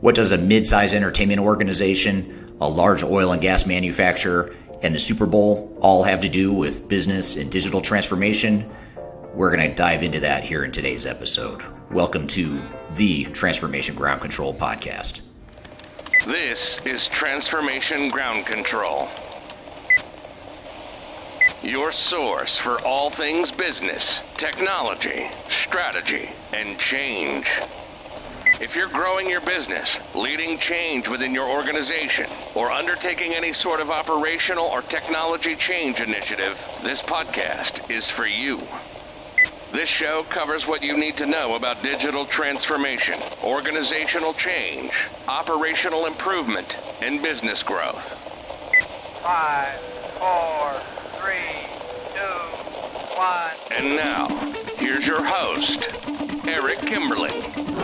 What does a mid-size entertainment organization, a large oil and gas manufacturer, and the Super Bowl all have to do with business and digital transformation? We're going to dive into that here in today's episode. Welcome to the Transformation Ground Control podcast. This is Transformation Ground Control, your source for all things business, technology, strategy, and change. If you're growing your business, leading change within your organization, or undertaking any sort of operational or technology change initiative, this podcast is for you. This show covers what you need to know about digital transformation, organizational change, operational improvement, and business growth. 5, 4, 3, 2, 1. And now, here's your host, Eric Kimberling.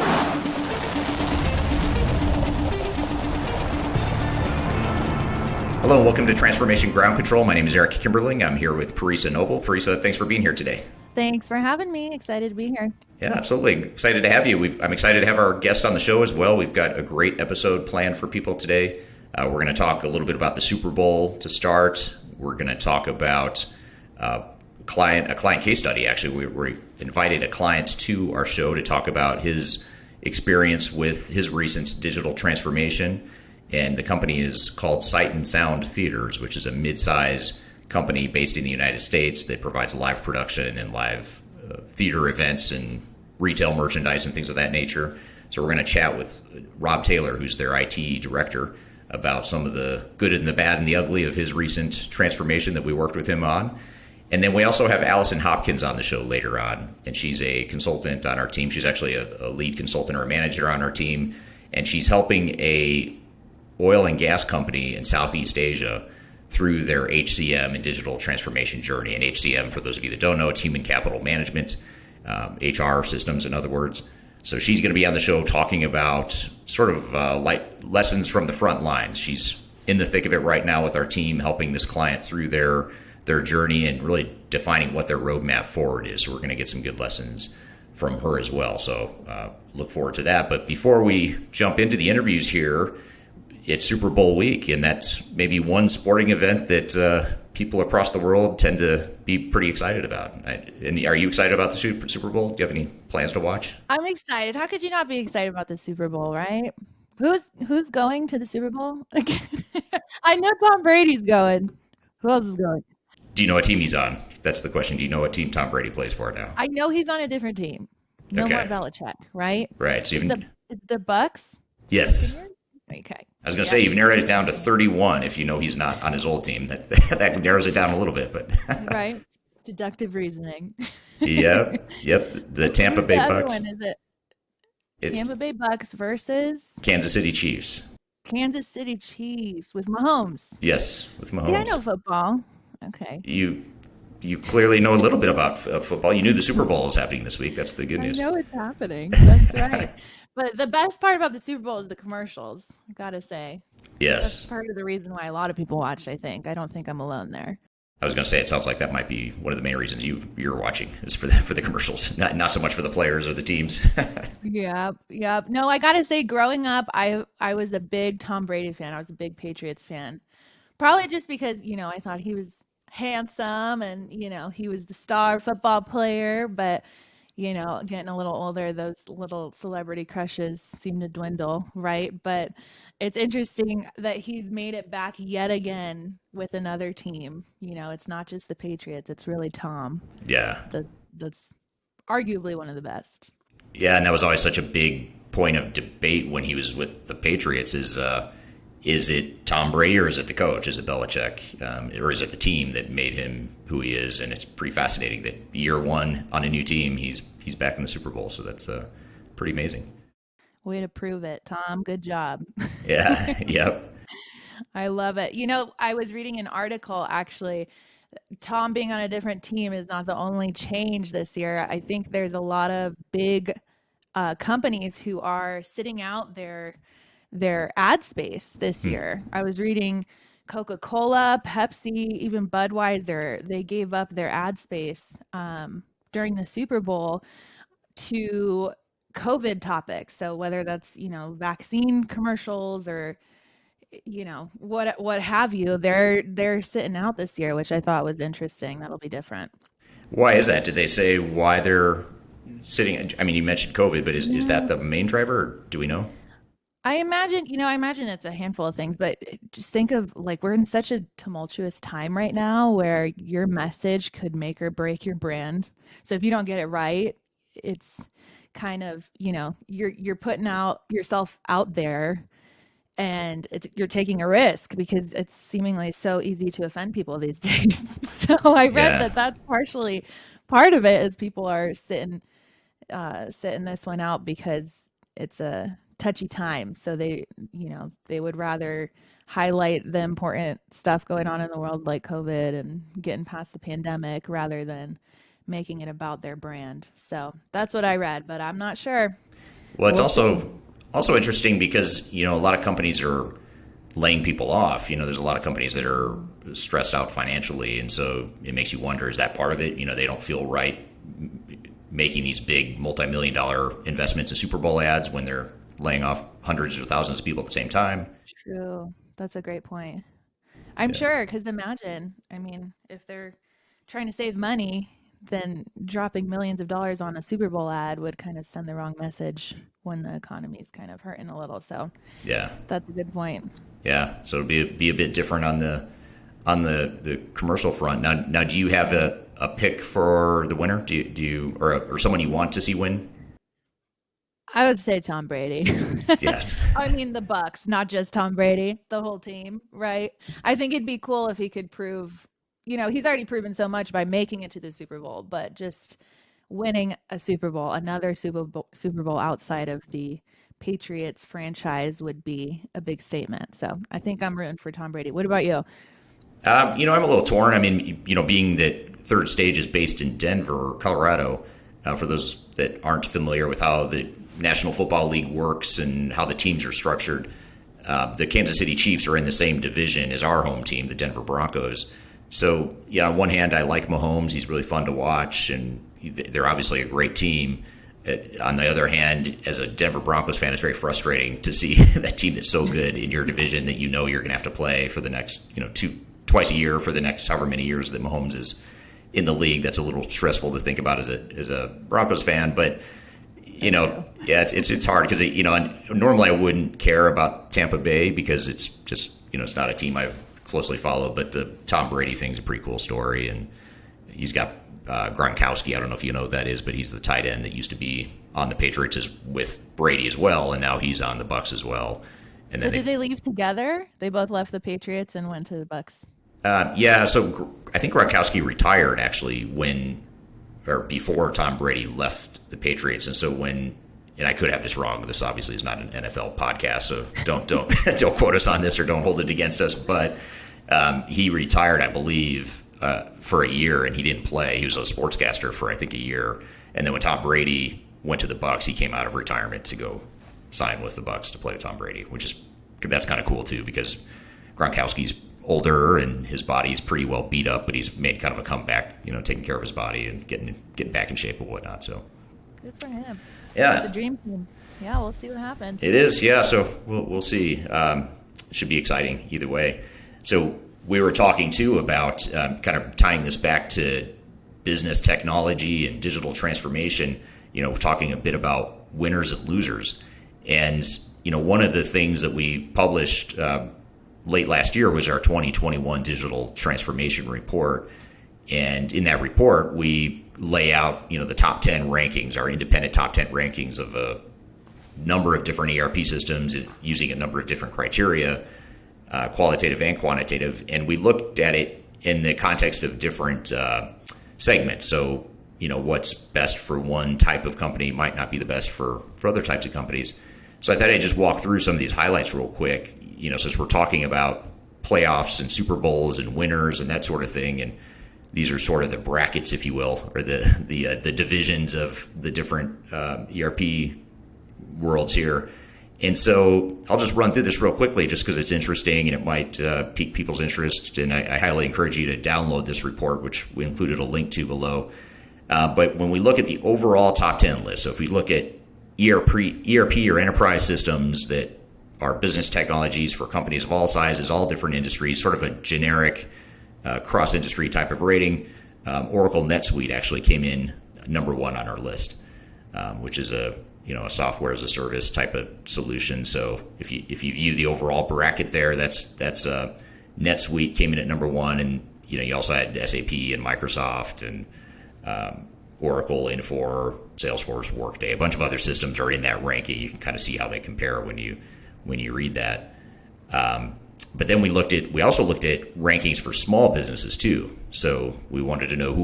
Hello and welcome to Transformation Ground Control. My name is Eric Kimberling. I'm here with Paresa Noble. Paresa, thanks for being here today. Thanks for having me. Excited to be here. Yeah, absolutely. Excited to have you. I'm excited to have our guest on the show as well. We've got a great episode planned for people today. We're going to talk a little bit about the Super Bowl to start. We're going to talk about a client case study. Actually, we invited a client to our show to talk about his experience with his recent digital transformation. And the company is called Sight and Sound Theaters, which is a mid-size company based in the United States that provides live production and live theater events and retail merchandise and things of that nature. So we're going to chat with Rob Taylor, who's their IT director, about some of the good and the bad and the ugly of his recent transformation that we worked with him on. And then we also have Allison Hopkins on the show later on, and she's a consultant on our team. She's actually a lead consultant or a manager on our team, and she's helping a oil and gas company in Southeast Asia through their HCM and digital transformation journey. And HCM, for those of you that don't know, it's human capital management, HR systems, in other words. So she's going to be on the show talking about sort of like lessons from the front lines. She's in the thick of it right now with our team, helping this client through their journey and really defining what their roadmap forward is. So we're going to get some good lessons from her as well. So look forward to that. But before we jump into the interviews here, it's Super Bowl week, and that's maybe one sporting event that people across the world tend to be pretty excited about. And are you excited about the Super Bowl? Do you have any plans to watch? I'm excited. How could you not be excited about the Super Bowl, right? Who's going to the Super Bowl? I know Tom Brady's going. Who else is going? Do you know what team he's on? That's the question. Do you know what team Tom Brady plays for now? I know he's on a different team. No Okay. more Belichick, right? Right. So The Bucks? yes. Okay. I was going to say, you've narrowed it down to 31 if you know he's not on his old team. That narrows it down a little bit, but Right. Deductive reasoning. Yep. The Tampa Who's Bay the other Bucks. one? Is it It's Tampa Bay Bucks versus Kansas City Chiefs. Kansas City Chiefs with Mahomes? Yes, with Mahomes. Yeah, I know football. Okay. You clearly know a little bit about football. You knew the Super Bowl was happening this week. That's the good news. I know it's happening. That's right. But the best part about the Super Bowl is the commercials, I gotta say. That's Yes. part of the reason why a lot of people watched, I think. I don't think I'm alone there. I was going to say, it sounds like that might be one of the main reasons you're watching is for the commercials, not so much for the players or the teams. Yep. No, I gotta say, growing up, I was a big Tom Brady fan. I was a big Patriots fan. Probably just because, I thought he was handsome and, he was the star football player. But, getting a little older, those little celebrity crushes seem to dwindle, right? But it's interesting that he's made it back yet again with another team. It's not just the Patriots. It's really Tom. Yeah. That's arguably one of the best. Yeah, and that was always such a big point of debate when he was with the Patriots is it Tom Brady or is it the coach? Is it Belichick? Or is it the team that made him who he is? And it's pretty fascinating that year one on a new team, he's back in the Super Bowl. So that's pretty amazing. Way to prove it, Tom. Good job. Yeah, yep. I love it. I was reading an article, actually. Tom being on a different team is not the only change this year. I think there's a lot of big companies who are sitting out their ad space this year. I was reading Coca-Cola, Pepsi, even Budweiser. They gave up their ad space during the Super Bowl to COVID topics. So whether that's, vaccine commercials or, what have you, they're sitting out this year, which I thought was interesting. That'll be different. Why is that? Did they say why they're sitting? I mean, you mentioned COVID, but is that the main driver, or do we know? I imagine it's a handful of things, but just think of like we're in such a tumultuous time right now where your message could make or break your brand. So if you don't get it right, it's kind of, you're putting out yourself out there, and you're taking a risk because it's seemingly so easy to offend people these days. So I read Yeah. that's partially part of it is people are sitting this one out because it's a touchy time. So they would rather highlight the important stuff going on in the world like COVID and getting past the pandemic rather than making it about their brand. So that's what I read, but I'm not sure. Well, it's We'll see. also interesting because a lot of companies are laying people off. There's a lot of companies that are stressed out financially, and so it makes you wonder: is that part of it? They don't feel right making these big multi-million-dollar investments in Super Bowl ads when they're laying off hundreds of thousands of people at the same time. True. That's a great point. I'm Yeah. sure, because imagine, if they're trying to save money, then dropping millions of dollars on a Super Bowl ad would kind of send the wrong message when the economy is kind of hurting a little. So Yeah. that's a good point. Yeah. So it'll be a bit different on the commercial front. Now, do you have a pick for the winner? Do you or someone you want to see win? I would say Tom Brady. Yeah. The Bucks, not just Tom Brady, the whole team, right? I think it'd be cool if he could prove, he's already proven so much by making it to the Super Bowl, but just winning a Super Bowl, another Super Bowl outside of the Patriots franchise would be a big statement. So I think I'm rooting for Tom Brady. What about you? I'm a little torn. I mean, being that Third Stage is based in Denver, Colorado, for those that aren't familiar with how the National Football League works and how the teams are structured, the Kansas City Chiefs are in the same division as our home team, the Denver Broncos. So, yeah, on one hand, I like Mahomes. He's really fun to watch, and they're obviously a great team. On the other hand, as a Denver Broncos fan, it's very frustrating to see that team that's so good in your division that you're going to have to play for the next, twice a year for the next however many years that Mahomes is in the league. That's a little stressful to think about as a Broncos fan, but yeah, it's hard because normally I wouldn't care about Tampa Bay because it's just it's not a team I've closely followed, but the Tom Brady thing's a pretty cool story, and he's got Gronkowski. I don't know if you know who that is, but he's the tight end that used to be on the Patriots with Brady as well, and now he's on the Bucks as well. And So then did they leave together? They both left the Patriots and went to the Bucks. yeah, so I think Gronkowski retired actually before Tom Brady left the Patriots, and so and I could have this wrong. This obviously is not an NFL podcast, so don't don't quote us on this or don't hold it against us. But he retired, I believe, for a year, and he didn't play. He was a sportscaster for I think a year, and then when Tom Brady went to the Bucks, he came out of retirement to go sign with the Bucks to play with Tom Brady, that's kind of cool too because Gronkowski's older and his body's pretty well beat up, but he's made kind of a comeback, taking care of his body and getting back in shape and whatnot. So Good for him. It's a yeah, dream team. Yeah, we'll see what happens. it is. Yeah, so we'll see. Should be exciting either way. So we were talking too about kind of tying this back to business technology and digital transformation. Talking a bit about winners and losers, and one of the things that we published late last year was our 2021 digital transformation report. And in that report, we lay out, the top 10 rankings, our independent top 10 rankings of a number of different ERP systems using a number of different criteria, qualitative and quantitative. And we looked at it in the context of different segments. So, what's best for one type of company might not be the best for other types of companies. So I thought I'd just walk through some of these highlights real quick, since we're talking about playoffs and Super Bowls and winners and that sort of thing. And these are sort of the brackets, if you will, or the divisions of the different ERP worlds here. And so I'll just run through this real quickly just because it's interesting and it might pique people's interest. And I highly encourage you to download this report, which we included a link to below. But when we look at the overall top 10 list, so if we look at ERP or enterprise systems that are business technologies for companies of all sizes, all different industries, sort of a generic cross-industry type of rating. Oracle NetSuite actually came in number one on our list, which is a software as a service type of solution. So if you view the overall bracket there, that's NetSuite came in at number one, and you also had SAP and Microsoft and Oracle, Infor, Salesforce, Workday. A bunch of other systems are in that ranking. You can kind of see how they compare when you read that. But then we also looked at rankings for small businesses too. So we wanted to know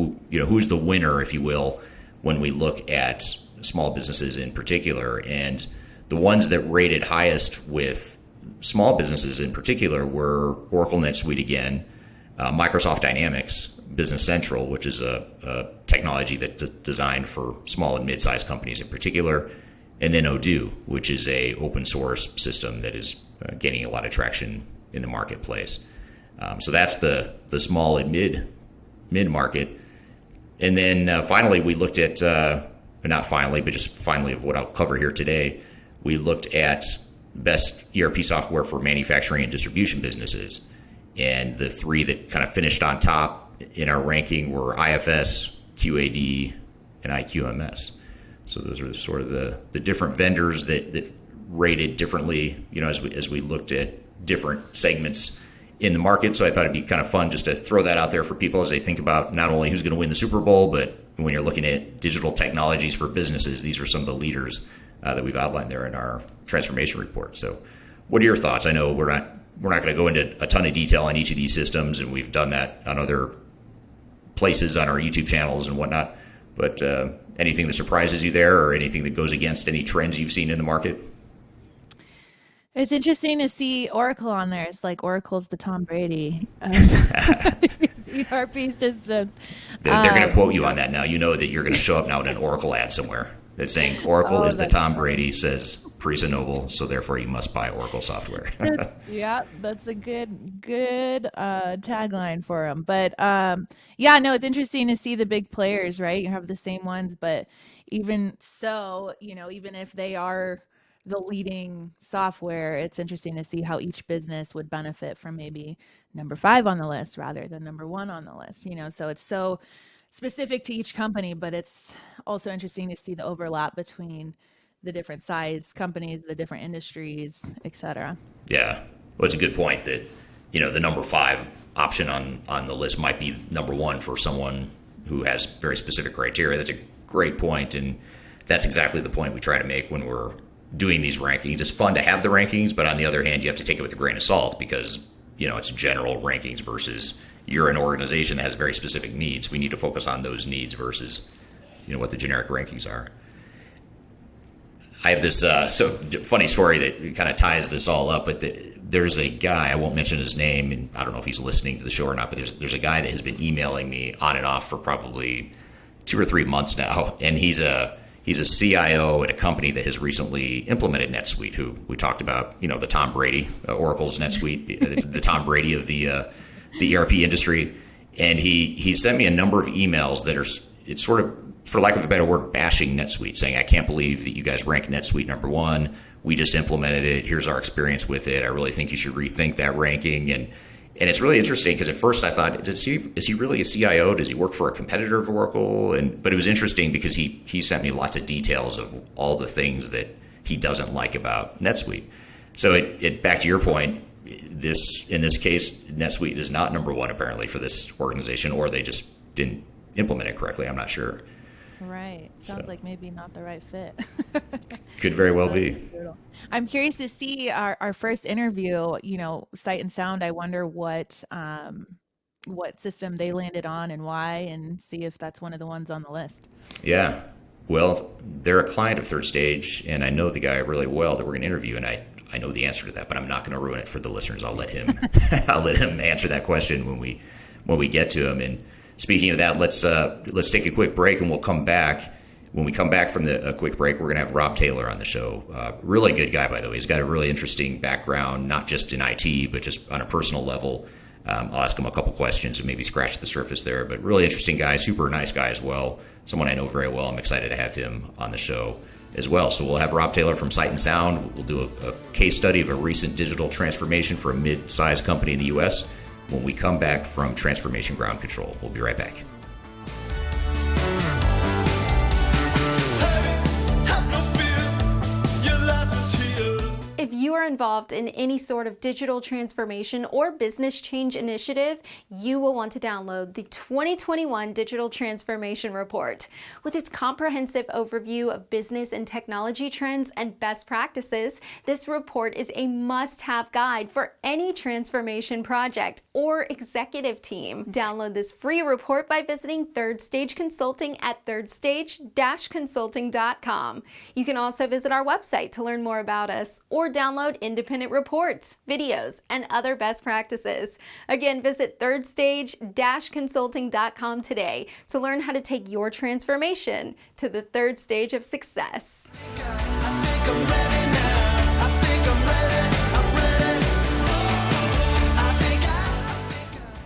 who's the winner, if you will, when we look at small businesses in particular. And the ones that rated highest with small businesses in particular were Oracle NetSuite again, Microsoft Dynamics, Business Central, which is a technology that's designed for small and mid-sized companies in particular, and then Odoo, which is a open source system that is gaining a lot of traction in the marketplace. So that's the small and mid market. And then finally, we looked at, not finally, but just finally of what I'll cover here today, we looked at best ERP software for manufacturing and distribution businesses. And the three that kind of finished on top in our ranking were IFS, QAD, and IQMS. So those are sort of the different vendors that rated differently, as we looked at different segments in the market. So I thought it'd be kind of fun just to throw that out there for people as they think about not only who's going to win the Super Bowl, but when you're looking at digital technologies for businesses, these are some of the leaders that we've outlined there in our transformation report. So what are your thoughts? I know we're not going to go into a ton of detail on each of these systems, and we've done that on other places on our YouTube channels and whatnot. But anything that surprises you there, or anything that goes against any trends you've seen in the market? It's interesting to see Oracle on there. It's like Oracle's the Tom Brady ERP systems. They're going to quote you on that now. You know that you're going to show up now in an Oracle ad somewhere that's saying Oracle is the Tom Brady, says Paresa Noble, so therefore you must buy Oracle software. Yeah, that's a good tagline for them. But it's interesting to see the big players, right? You have the same ones, but even so, even if they are the leading software, it's interesting to see how each business would benefit from maybe number 5 on the list rather than number 1 on the list. So it's so specific to each company, but it's also interesting to see the overlap between the different size companies, the different industries, et cetera. Yeah. Well, it's a good point that, the number 5 option on the list might be number 1 for someone who has very specific criteria. That's a great point, and that's exactly the point we try to make when we're doing these rankings. It's fun to have the rankings, but on the other hand, you have to take it with a grain of salt because, it's general rankings versus you're an organization that has very specific needs. We need to focus on those needs versus, what the generic rankings are. I have this funny story that kind of ties this all up, but there's a guy, I won't mention his name, and I don't know if he's listening to the show or not, but there's a guy that has been emailing me on and off for probably 2 or 3 months now, and he's a CIO at a company that has recently implemented NetSuite, who we talked about, the Tom Brady, Oracle's NetSuite, the Tom Brady of the ERP industry. And he sent me a number of emails that it's sort of, for lack of a better word, bashing NetSuite, saying, I can't believe that you guys rank NetSuite number 1. We just implemented it. Here's our experience with it. I really think you should rethink that ranking. And it's really interesting because at first I thought, is he really a CIO? Does he work for a competitor of Oracle? But it was interesting because he sent me lots of details of all the things that he doesn't like about NetSuite. So it back to your point, in this case, NetSuite is not number 1 apparently for this organization, or they just didn't implement it correctly. I'm not sure. Right. Sounds like maybe not the right fit. Could very well be. I'm curious to see our first interview, Sight and Sound. I wonder what system they landed on and why, and see if that's one of the ones on the list. Yeah. Well, they're a client of Third Stage, and I know the guy really well that we're going to interview, and I know the answer to that, but I'm not going to ruin it for the listeners. I'll let him answer that question when we get to him. And speaking of that, let's take a quick break, and we'll come back. When we come back from a quick break, we're going to have Rob Taylor on the show. Really good guy, by the way. He's got a really interesting background, not just in IT, but just on a personal level. I'll ask him a couple questions and maybe scratch the surface there. But really interesting guy, super nice guy as well. Someone I know very well. I'm excited to have him on the show. as well. So we'll have Rob Taylor from Sight and Sound. We'll do a case study of a recent digital transformation for a mid-sized company in the U.S. when we come back from Transformation Ground Control. We'll be right back. If you are involved in any sort of digital transformation or business change initiative, you will want to download the 2021 Digital Transformation Report. With its comprehensive overview of business and technology trends and best practices, this report is a must-have guide for any transformation project or executive team. Download this free report by visiting Third Stage Consulting at thirdstage-consulting.com. You can also visit our website to learn more about us or download independent reports, videos, and other best practices. Again, visit thirdstage-consulting.com today to learn how to take your transformation to the third stage of success.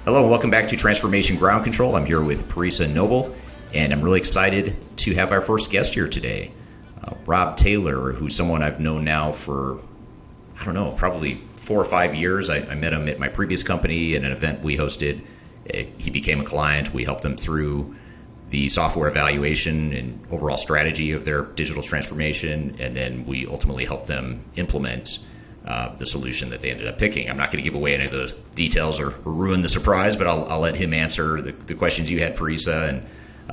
Hello and welcome back to Transformation Ground Control. I'm here with Paresa Noble, and I'm really excited to have our first guest here today. Rob Taylor, who's someone I've known now for, probably 4 or 5 years. I met him at my previous company at an event we hosted. He became a client. We helped them through the software evaluation and overall strategy of their digital transformation, and then we ultimately helped them implement the solution that they ended up picking. I'm not going to give away any of the details or ruin the surprise, but I'll let him answer the questions you had, Paresa, and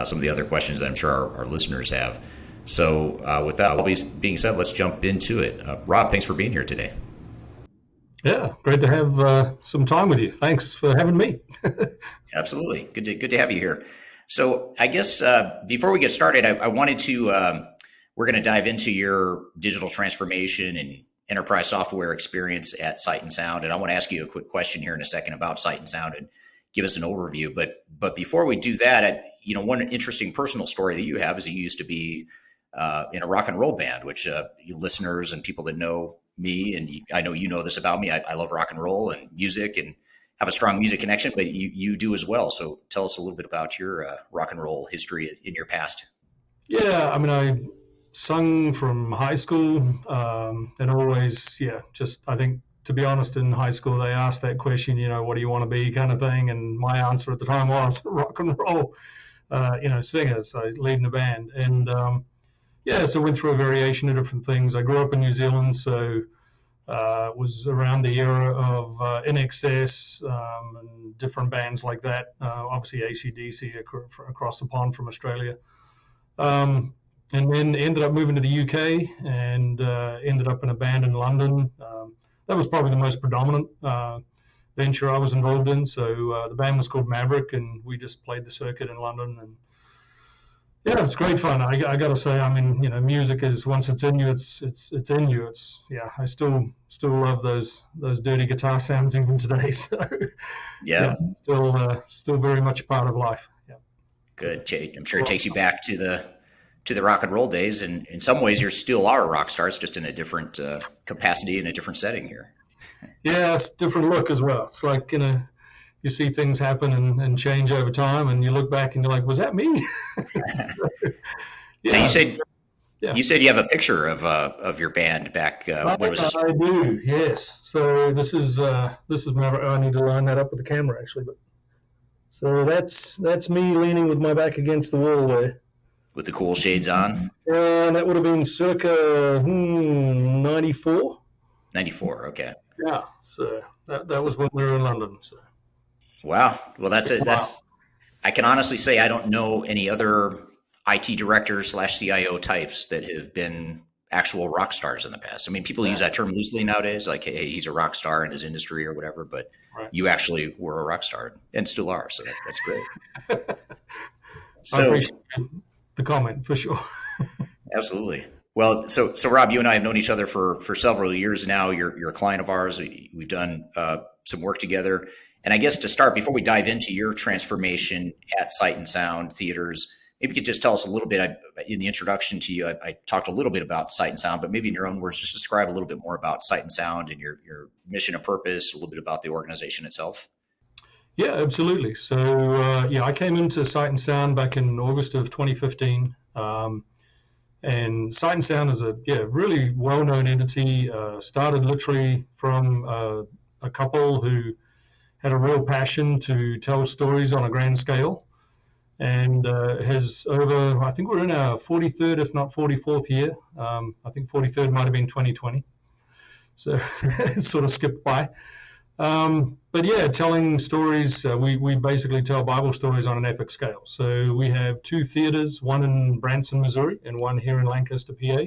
some of the other questions that I'm sure our listeners have. So with that all being said, let's jump into it. Rob, thanks for being here today. Yeah, great to have some time with you. Thanks for having me. Absolutely. Good to have you here. So I guess before we get started, I wanted to, we're going to dive into your digital transformation and enterprise software experience at Sight and Sound. And I want to ask you a quick question here in a second about Sight and Sound and give us an overview. But before we do that, one interesting personal story that you have is you used to be in a rock and roll band, which you listeners and people that know me, and I know you know this about me, I love rock and roll and music and have a strong music connection, but you do as well. So tell us a little bit about your rock and roll history in your past. Yeah, I sung from high school and always, I think, to be honest, in high school, they asked that question, what do you want to be kind of thing. And my answer at the time was rock and roll, singer, so leading a band. And so went through a variation of different things. I grew up in New Zealand, so was around the era of NXS and different bands like that. Obviously AC/DC across the pond from Australia. And then ended up moving to the UK and ended up in a band in London. That was probably the most predominant venture I was involved in. So the band was called Maverick, and we just played the circuit in London. And yeah, it's great fun. I got to say, music is, once it's in you, it's in you. I still love those dirty guitar sounds even today. So still very much part of life. Yeah. Good. I'm sure it takes you back to the rock and roll days, and in some ways you still are a rock star. It's just in a different capacity and a different setting here. Yeah, it's a different look as well. It's like, you see things happen and change over time, and you look back and you're like, was that me? Now you said you have a picture of your band back. When was this? I do, yes. So this is Maverick. I need to line that up with the camera actually, but so that's me leaning with my back against the wall there. With the cool shades on? That would have been circa 94. 94, okay. Yeah, so that was when we were in London. So. Wow. Well, I can honestly say I don't know any other IT directors / CIO types that have been actual rock stars in the past. People use that term loosely nowadays, like, hey, he's a rock star in his industry or whatever, but you actually were a rock star and still are, so that's great. I appreciate the comment for sure. Absolutely. Well, so Rob, you and I have known each other for several years now. You're a client of ours. We've done some work together. And I guess to start, before we dive into your transformation at Sight and Sound Theaters, maybe you could just tell us a little bit. In the introduction to you, I talked a little bit about Sight and Sound, but maybe in your own words, just describe a little bit more about Sight and Sound and your mission and purpose, a little bit about the organization itself. Yeah, absolutely. So, I came into Sight and Sound back in August of 2015. And Sight and Sound is a really well-known entity. Started literally from a couple who had a real passion to tell stories on a grand scale, and has over, I think we're in our 43rd, if not 44th year. I think 43rd might have been 2020. So it sort of skipped by. But yeah, telling stories, we basically tell Bible stories on an epic scale. So we have 2 theaters, one in Branson, Missouri, and one here in Lancaster, PA.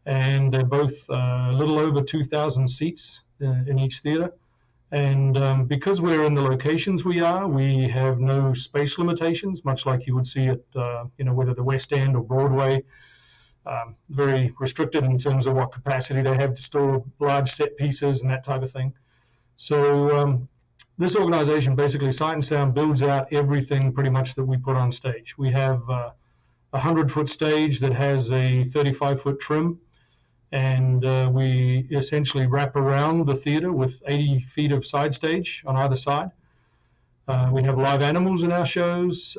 And they're both a little over 2,000 seats in each theater. And because we're in the locations we are, we have no space limitations, much like you would see at, whether the West End or Broadway. Very restricted in terms of what capacity they have to store large set pieces and that type of thing. So this organization, basically Sight and Sound, builds out everything pretty much that we put on stage. We have a 100-foot stage that has a 35-foot trim, and we essentially wrap around the theater with 80 feet of side stage on either side. We have live animals in our shows.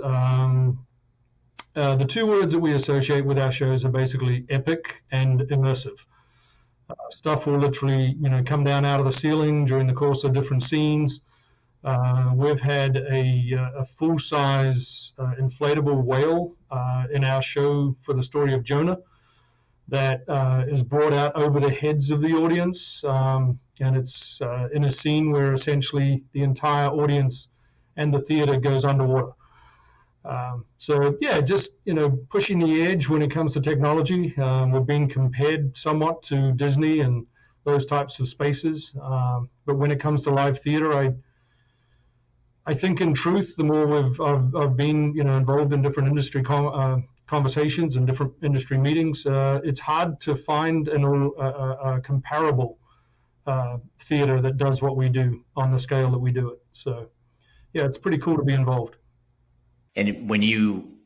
The 2 words that we associate with our shows are basically epic and immersive. Stuff will literally, come down out of the ceiling during the course of different scenes. We've had a full-size inflatable whale in our show for the story of Jonah that is brought out over the heads of the audience, and it's in a scene where essentially the entire audience and the theater goes underwater. So yeah, just pushing the edge when it comes to technology. We've been compared somewhat to Disney and those types of spaces, but when it comes to live theater, I think in truth, the more I've been involved in different industry conversations and different industry meetings, it's hard to find a comparable theater that does what we do on the scale that we do it. So yeah, it's pretty cool to be involved. And when you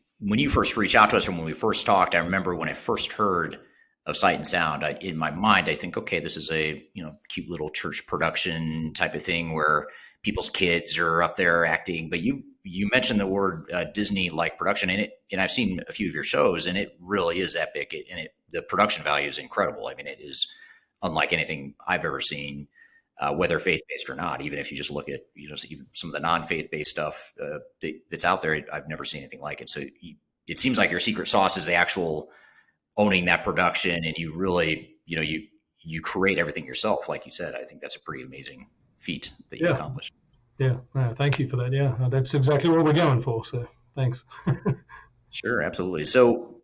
first reached out to us, or when we first talked, I remember when I first heard of Sight and Sound, in my mind, I think, okay, this is a cute little church production type of thing where people's kids are up there acting. But you mentioned the word Disney-like production, and I've seen a few of your shows, and it really is epic. The production value is incredible. I mean, it is unlike anything I've ever seen. Whether faith-based or not, even if you just look at even some of the non-faith-based stuff that's out there, I've never seen anything like it. So it seems like your secret sauce is the actual owning that production, and you really you create everything yourself, like you said. I think that's a pretty amazing feat that you accomplished. Yeah, thank you for that. Yeah, that's exactly what we're going for. So thanks. Sure, absolutely. So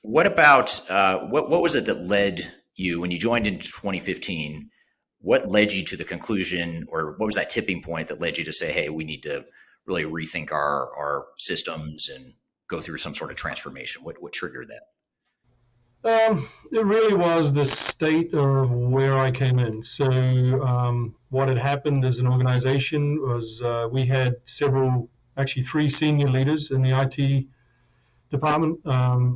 what about what was it that led you when you joined in 2015? What led you to the conclusion, or what was that tipping point that led you to say, hey, we need to really rethink our systems and go through some sort of transformation? What triggered that? It really was the state of where I came in. So what had happened as an organization was we had actually 3 senior leaders in the IT department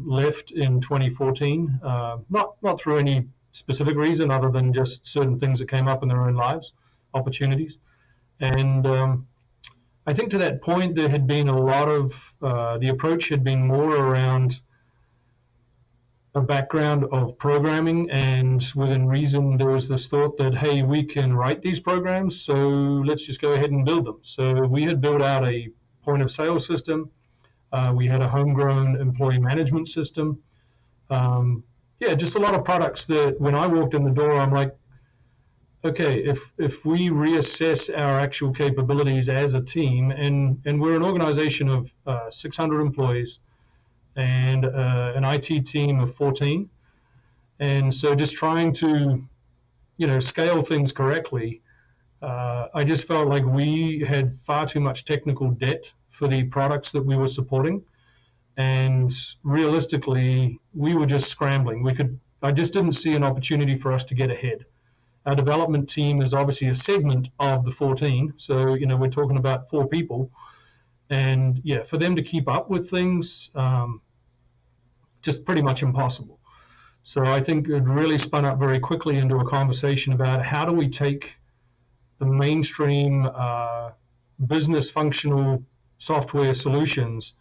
left in 2014, not through any specific reason other than just certain things that came up in their own lives, opportunities. And I think to that point, there had been a lot of, the approach had been more around a background of programming, and within reason, there was this thought that, hey, we can write these programs, so let's just go ahead and build them. So we had built out a point of sale system. We had a homegrown employee management system. Just a lot of products that when I walked in the door, I'm like, okay, if we reassess our actual capabilities as a team, and we're an organization of 600 employees and an IT team of 14, and so just trying to, scale things correctly, I just felt like we had far too much technical debt for the products that we were supporting. And realistically, we were just scrambling. I just didn't see an opportunity for us to get ahead. Our development team is obviously a segment of the 14. So, we're talking about 4 people. And for them to keep up with things, just pretty much impossible. So I think it really spun up very quickly into a conversation about how do we take the mainstream business functional software solutions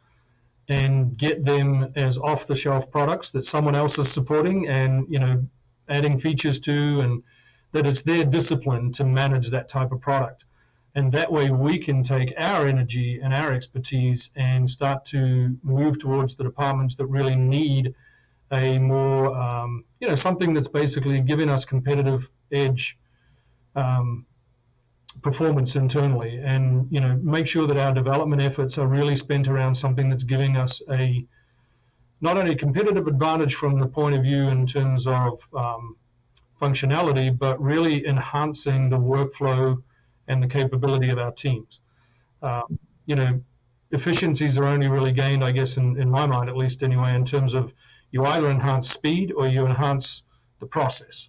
and get them as off-the-shelf products that someone else is supporting and, adding features to, and that it's their discipline to manage that type of product. And that way we can take our energy and our expertise and start to move towards the departments that really need a more, something that's basically giving us competitive edge performance internally, and make sure that our development efforts are really spent around something that's giving us a not only competitive advantage from the point of view in terms of functionality, but really enhancing the workflow and the capability of our teams. Efficiencies are only really gained, I guess, in my mind at least anyway, in terms of you either enhance speed or you enhance the process.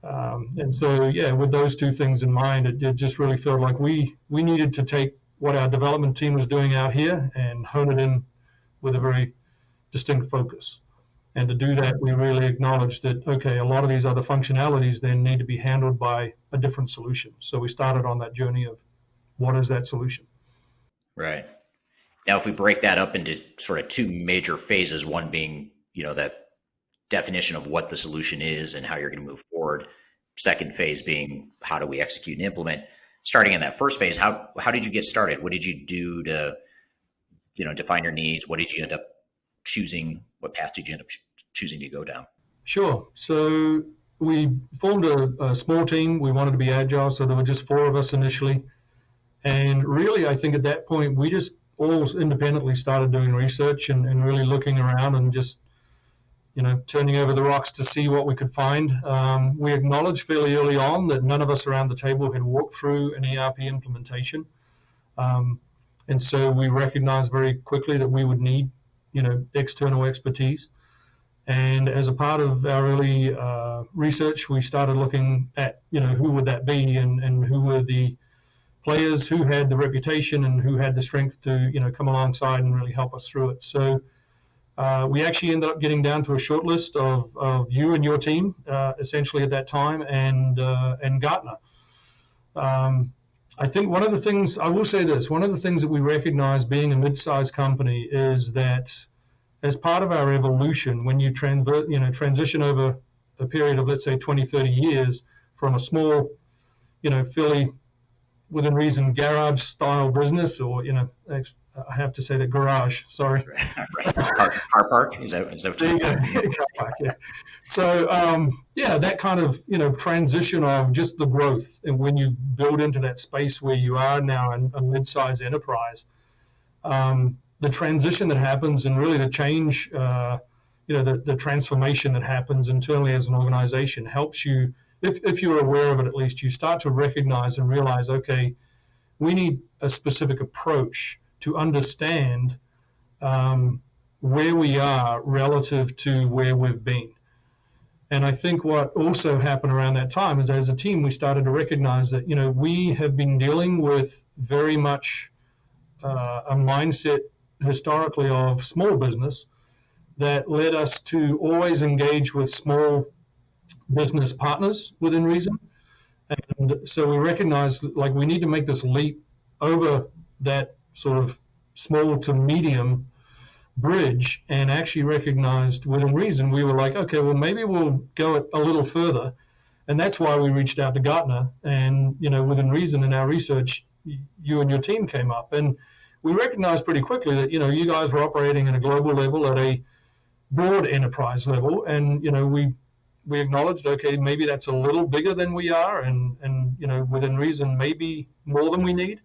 And so, with those two things in mind, it just really felt like we needed to take what our development team was doing out here and hone it in with a very distinct focus. And to do that, we really acknowledged that, okay, a lot of these other functionalities then need to be handled by a different solution. So we started on that journey of what is that solution? Right. Now, if we break that up into sort of two major phases, one being, that definition of what the solution is and how you're going to move forward. Second phase being how do we execute and implement. Starting in that first phase, how did you get started? What did you do to, define your needs? What did you end up choosing? What path did you end up choosing to go down? Sure. So we formed a small team. We wanted to be agile, so there were just 4 of us initially. And really, I think at that point, we just all independently started doing research and really looking around and just turning over the rocks to see what we could find. We acknowledged fairly early on that none of us around the table had walked through an ERP implementation. And so we recognized very quickly that we would need, external expertise. And as a part of our early research, we started looking at, who would that be and who were the players who had the reputation and who had the strength to, come alongside and really help us through it. So we actually ended up getting down to a short list of you and your team, essentially at that time, and Gartner. I think one of the things that we recognize being a mid-sized company is that as part of our evolution, when you transition over a period of, let's say, 20, 30 years from a small, fairly within reason garage style business, or I have to say that garage, sorry. Right. Car park? Is that what you're saying? Car park, yeah. So that kind of transition of just the growth, and when you build into that space where you are now in a mid-sized enterprise, the transition that happens and really the change, the transformation that happens internally as an organization helps you. If you're aware of it, at least you start to recognize and realize, okay, we need a specific approach to understand where we are relative to where we've been. And I think what also happened around that time is, as a team, we started to recognize that, we have been dealing with very much a mindset historically of small business that led us to always engage with small business partners within reason. And so we recognized we need to make this leap over that sort of small to medium bridge, and actually recognized within reason, we were like, okay, well, maybe we'll go a little further. And that's why we reached out to Gartner, and within reason in our research, you and your team came up, and we recognized pretty quickly that you guys were operating at a global level, at a broad enterprise level, and we acknowledged, okay, maybe that's a little bigger than we are, and within reason, maybe more than we need.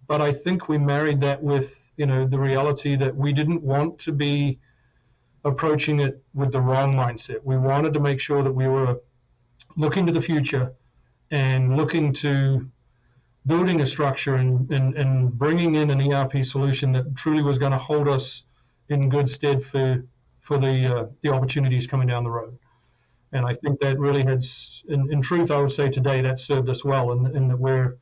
But I think we married that with, the reality that we didn't want to be approaching it with the wrong mindset. We wanted to make sure that we were looking to the future and looking to building a structure and bringing in an ERP solution that truly was going to hold us in good stead for the opportunities coming down the road. And I think that really had, in truth, I would say today that served us well, in that we're,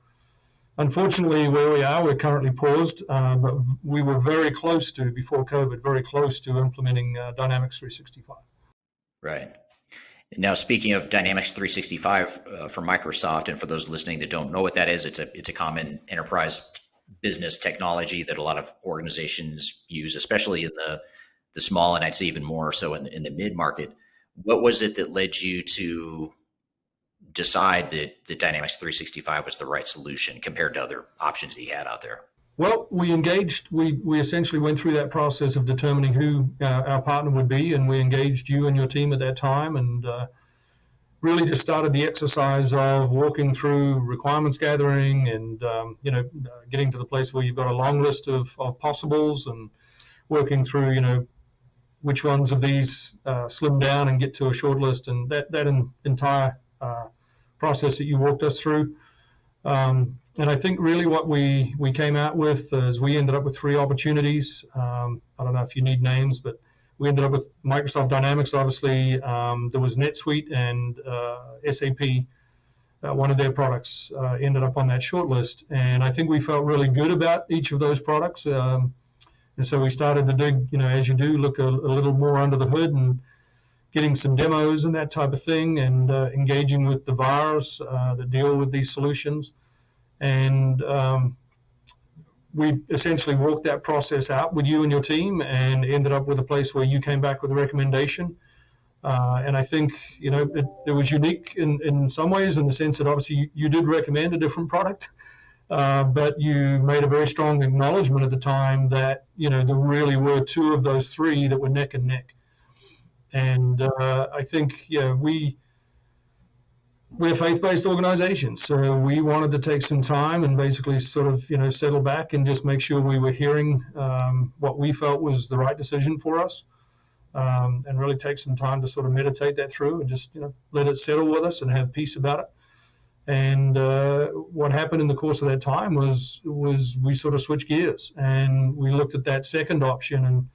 unfortunately, where we are, we're currently paused, but we were very close to, before COVID, very close to implementing Dynamics 365. Right. Now, speaking of Dynamics 365 for Microsoft, and for those listening that don't know what that is, it's a common enterprise business technology that a lot of organizations use, especially in the small, and I'd say even more so in the mid-market. What was it that led you to decide that Dynamics 365 was the right solution compared to other options that you had out there? Well, we engaged, we essentially went through that process of determining who our partner would be, and we engaged you and your team at that time, and really just started the exercise of walking through requirements gathering and, getting to the place where you've got a long list of possibles, and working through, which ones of these slim down and get to a short list, and that entire process that you walked us through. And I think really what we came out with is we ended up with 3 opportunities. I don't know if you need names, but we ended up with Microsoft Dynamics, obviously. There was NetSuite and SAP. One of their products ended up on that short list. And I think we felt really good about each of those products. And so we started to dig, as you do, look a little more under the hood and getting some demos and that type of thing, and engaging with the VARs that deal with these solutions. And we essentially walked that process out with you and your team, and ended up with a place where you came back with a recommendation. And I think, it was unique in some ways, in the sense that obviously you did recommend a different product, but you made a very strong acknowledgement at the time that, there really were 2 of those 3 that were neck and neck. And I think, we're a faith-based organization, so we wanted to take some time and basically sort of, settle back and just make sure we were hearing what we felt was the right decision for us, and really take some time to sort of meditate that through and just, let it settle with us and have peace about it. And what happened in the course of that time was we sort of switched gears, and we looked at that second option, and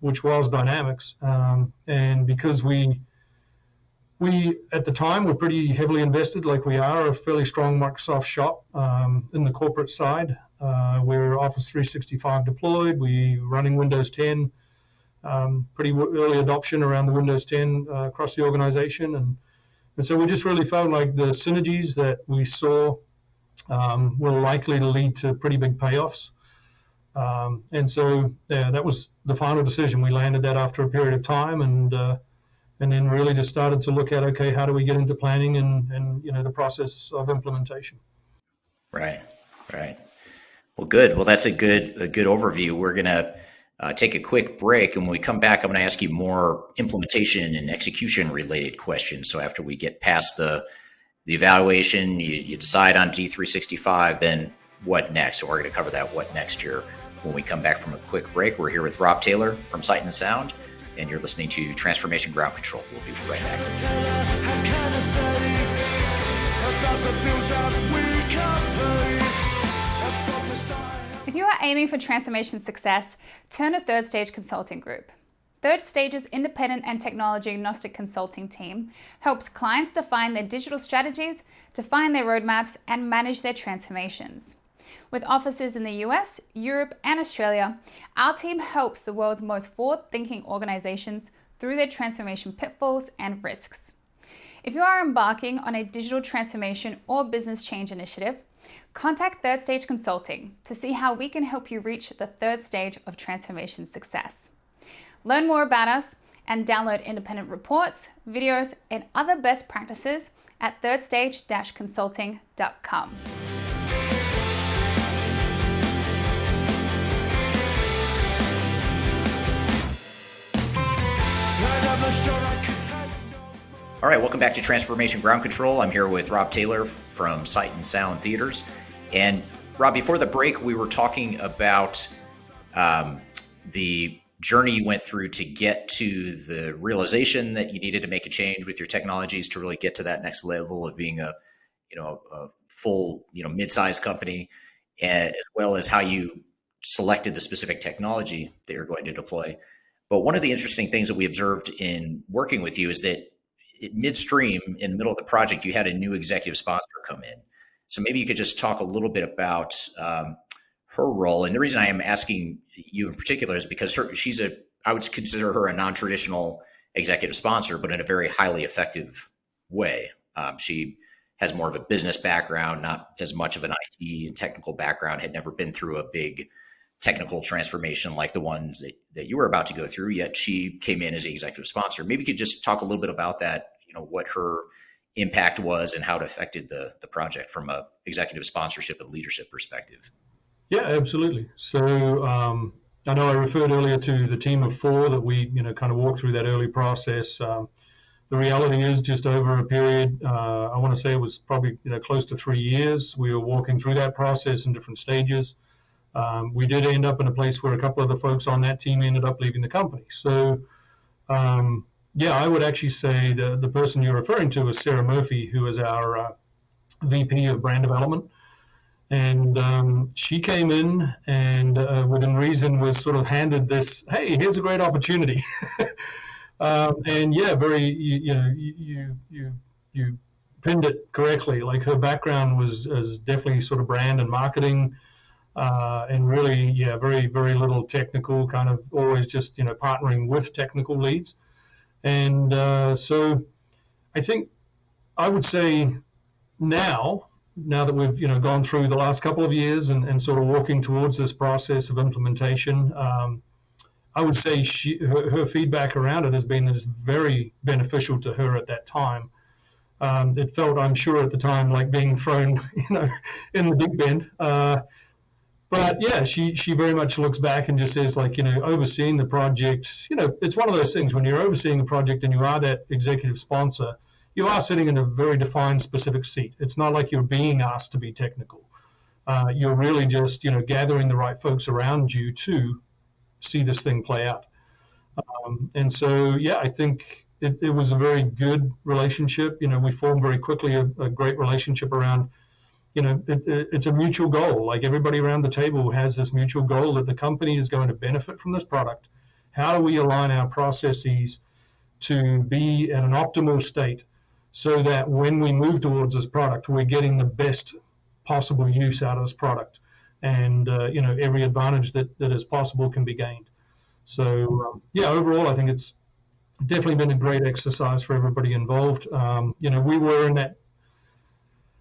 which was Dynamics. And because we at the time were pretty heavily invested, like we are a fairly strong Microsoft shop in the corporate side. We're Office 365 deployed. We running Windows 10, pretty early adoption around the Windows 10 across the organization. And so we just really felt like the synergies that we saw were likely to lead to pretty big payoffs. And so, that was the final decision. We landed that after a period of time, and then really just started to look at, okay, how do we get into planning and the process of implementation. Right. Well, good. Well, that's a good overview. We're going to take a quick break, and when we come back, I'm going to ask you more implementation and execution related questions. So after we get past the evaluation, you decide on D365, then what next? So we're going to cover that what next here when we come back from a quick break. We're here with Rob Taylor from Sight and Sound, and you're listening to Transformation Ground Control. We'll be right back. If you are aiming for transformation success, turn to Third Stage Consulting Group. Third Stage's independent and technology agnostic consulting team helps clients define their digital strategies, define their roadmaps, and manage their transformations. With offices in the US, Europe, and Australia, our team helps the world's most forward-thinking organizations through their transformation pitfalls and risks. If you are embarking on a digital transformation or business change initiative, contact Third Stage Consulting to see how we can help you reach the third stage of transformation success. Learn more about us and download independent reports, videos, and other best practices at thirdstage-consulting.com. All right, welcome back to Transformation Ground Control. I'm here with Rob Taylor from Sight and Sound Theaters. And Rob, before the break, we were talking about the journey you went through to get to the realization that you needed to make a change with your technologies to really get to that next level of being a full, mid-sized company, as well as how you selected the specific technology that you're going to deploy. But one of the interesting things that we observed in working with you is that midstream, in the middle of the project, you had a new executive sponsor come in. So maybe you could just talk a little bit about her role. And the reason I am asking you in particular is because I would consider her a non-traditional executive sponsor, but in a very highly effective way. She has more of a business background, not as much of an IT and technical background, had never been through a big technical transformation like the ones that you were about to go through, yet she came in as the executive sponsor. Maybe you could just talk a little bit about that, what her impact was and how it affected the project from a executive sponsorship and leadership perspective. Yeah, absolutely. So I know I referred earlier to the team of 4 that we, kind of walked through that early process. The reality is just over a period, I want to say it was probably close to 3 years, we were walking through that process in different stages. We did end up in a place where a couple of the folks on that team ended up leaving the company. So yeah, I would actually say the person you're referring to is Sarah Murphy, who is our VP of brand development. And she came in and within reason was sort of handed this, hey, here's a great opportunity. And yeah, you pinned it correctly. Like, her background was definitely sort of brand and marketing, and really, yeah, very, very little technical, kind of always just, partnering with technical leads. And so I think I would say now that we've gone through the last couple of years and sort of walking towards this process of implementation, I would say her feedback around it has been that it's very beneficial to her at that time. It felt, I'm sure at the time, like being thrown in the deep end. But yeah, she very much looks back and just says, like, overseeing the project, it's one of those things when you're overseeing a project and you are that executive sponsor, you are sitting in a very defined specific seat. It's not like you're being asked to be technical. You're really just, gathering the right folks around you to see this thing play out. And so, yeah, I think it was a very good relationship. We formed very quickly a great relationship around, it's a mutual goal. Like, everybody around the table has this mutual goal that the company is going to benefit from this product. How do we align our processes to be at an optimal state so that when we move towards this product, we're getting the best possible use out of this product, and every advantage that is possible can be gained. So yeah, overall, I think it's definitely been a great exercise for everybody involved. We were in that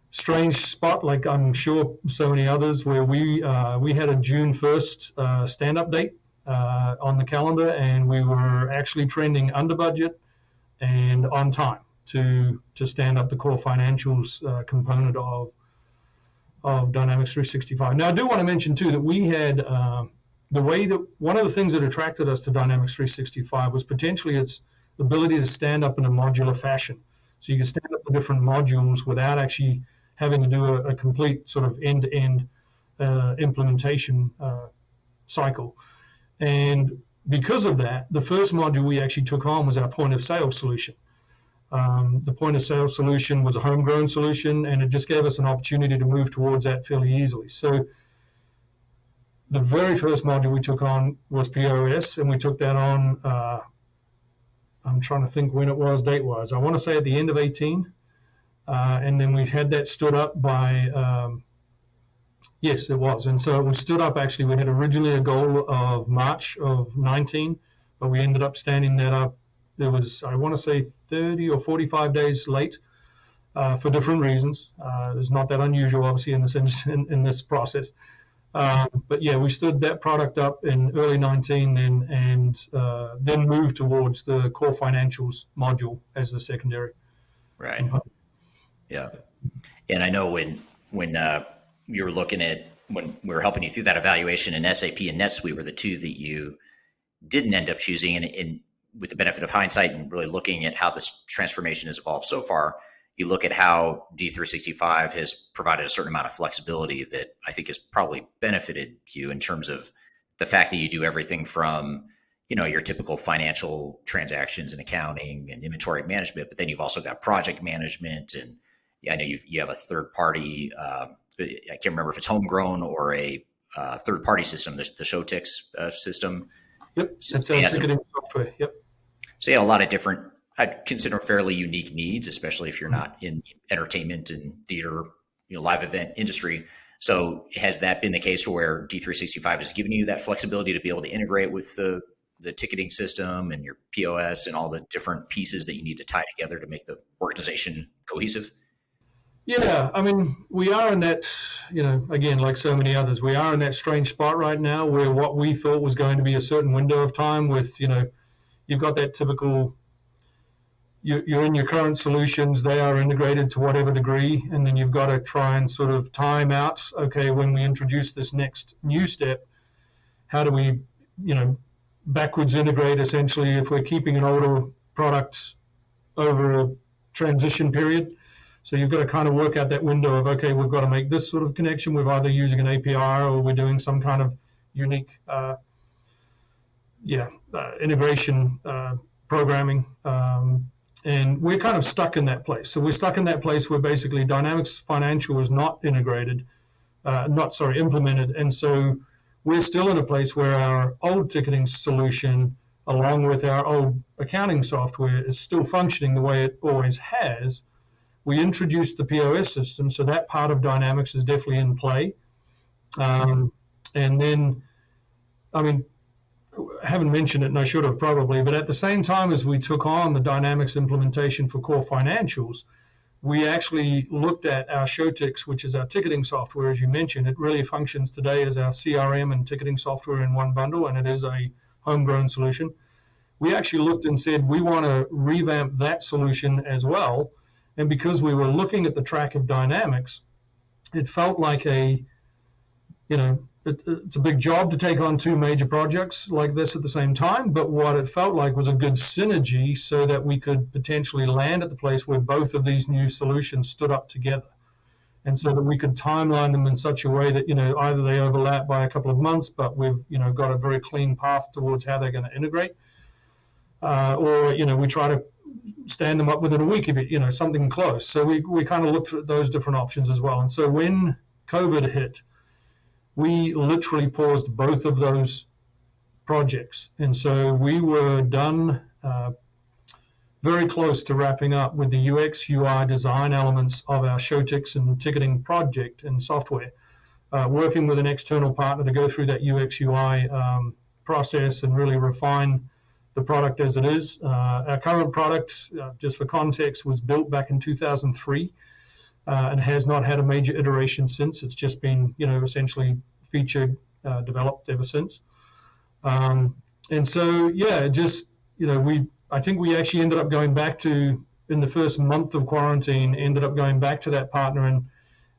strange spot, like I'm sure so many others, where we had a June 1st stand-up date on the calendar, and we were actually trending under budget and on time to stand up the core financials component of Dynamics 365. Now, I do want to mention too that we had the way that one of the things that attracted us to Dynamics 365 was potentially its ability to stand up in a modular fashion. So you can stand up the different modules without actually having to do a complete sort of end-to-end implementation cycle. And because of that, the first module we actually took on was our point of sale solution. The point of sale solution was a homegrown solution, and it just gave us an opportunity to move towards that fairly easily. So the very first module we took on was POS, and we took that on, I'm trying to think when it was date-wise. I want to say at the end of 18, and then we had that stood up by, yes, it was. And so it was stood up, actually, we had originally a goal of March of 19, but we ended up standing that up. There was, I want to say, 30 or 45 days late for different reasons. It's not that unusual, obviously, in this process. But yeah, we stood that product up in early 19 and then moved towards the core financials module as the secondary. Right. Yeah. And I know when you were looking at, when we were helping you through that evaluation, and SAP and NetSuite were the two that you didn't end up choosing, and with the benefit of hindsight and really looking at how this transformation has evolved so far, you look at how D365 has provided a certain amount of flexibility that I think has probably benefited you in terms of the fact that you do everything from, your typical financial transactions and accounting and inventory management, but then you've also got project management. And yeah, I know you have a third party, I can't remember if it's homegrown or a third party system, the Showtix system. Yep, it's a ticketing software, yep. So you had a lot of different, I'd consider fairly unique needs, especially if you're not in entertainment and theater, live event industry. So has that been the case where D365 has given you that flexibility to be able to integrate with the ticketing system and your POS and all the different pieces that you need to tie together to make the organization cohesive? Yeah, I mean, we are in that, again, like so many others, we are in that strange spot right now where what we thought was going to be a certain window of time with, you've got that typical, you're in your current solutions, they are integrated to whatever degree, and then you've got to try and sort of time out, okay, when we introduce this next new step, how do we, backwards integrate essentially if we're keeping an older product over a transition period. So you've got to kind of work out that window of, okay, we've got to make this sort of connection. We're either using an API or we're doing some kind of unique integration programming. And we're kind of stuck in that place. So we're stuck in that place where basically Dynamics Financial is not implemented. And so we're still in a place where our old ticketing solution, along with our old accounting software, is still functioning the way it always has. We introduced the POS system, so that part of Dynamics is definitely in play. And then, I mean, I haven't mentioned it, and I should have probably, but at the same time as we took on the Dynamics implementation for core financials, we actually looked at our Showtix, which is our ticketing software, as you mentioned. It really functions today as our CRM and ticketing software in one bundle, and it is a homegrown solution. We actually looked and said, we want to revamp that solution as well. And because we were looking at the track of Dynamics, it felt like it's a big job to take on two major projects like this at the same time. But what it felt like was a good synergy so that we could potentially land at the place where both of these new solutions stood up together. And so that we could timeline them in such a way that, either they overlap by a couple of months, but we've, got a very clean path towards how they're going to integrate. Or we try to stand them up within a week if it, something close. So we kind of looked at those different options as well. And so when COVID hit, we literally paused both of those projects. And so we were done very close to wrapping up with the UX UI design elements of our Showtix and ticketing project and software, working with an external partner to go through that UX UI process and really refine the product as it is. Our current product, just for context, was built back in 2003 and has not had a major iteration since. It's just been, essentially featured, developed ever since. And so, I think we actually ended up going back to, in the first month of quarantine, ended up going back to that partner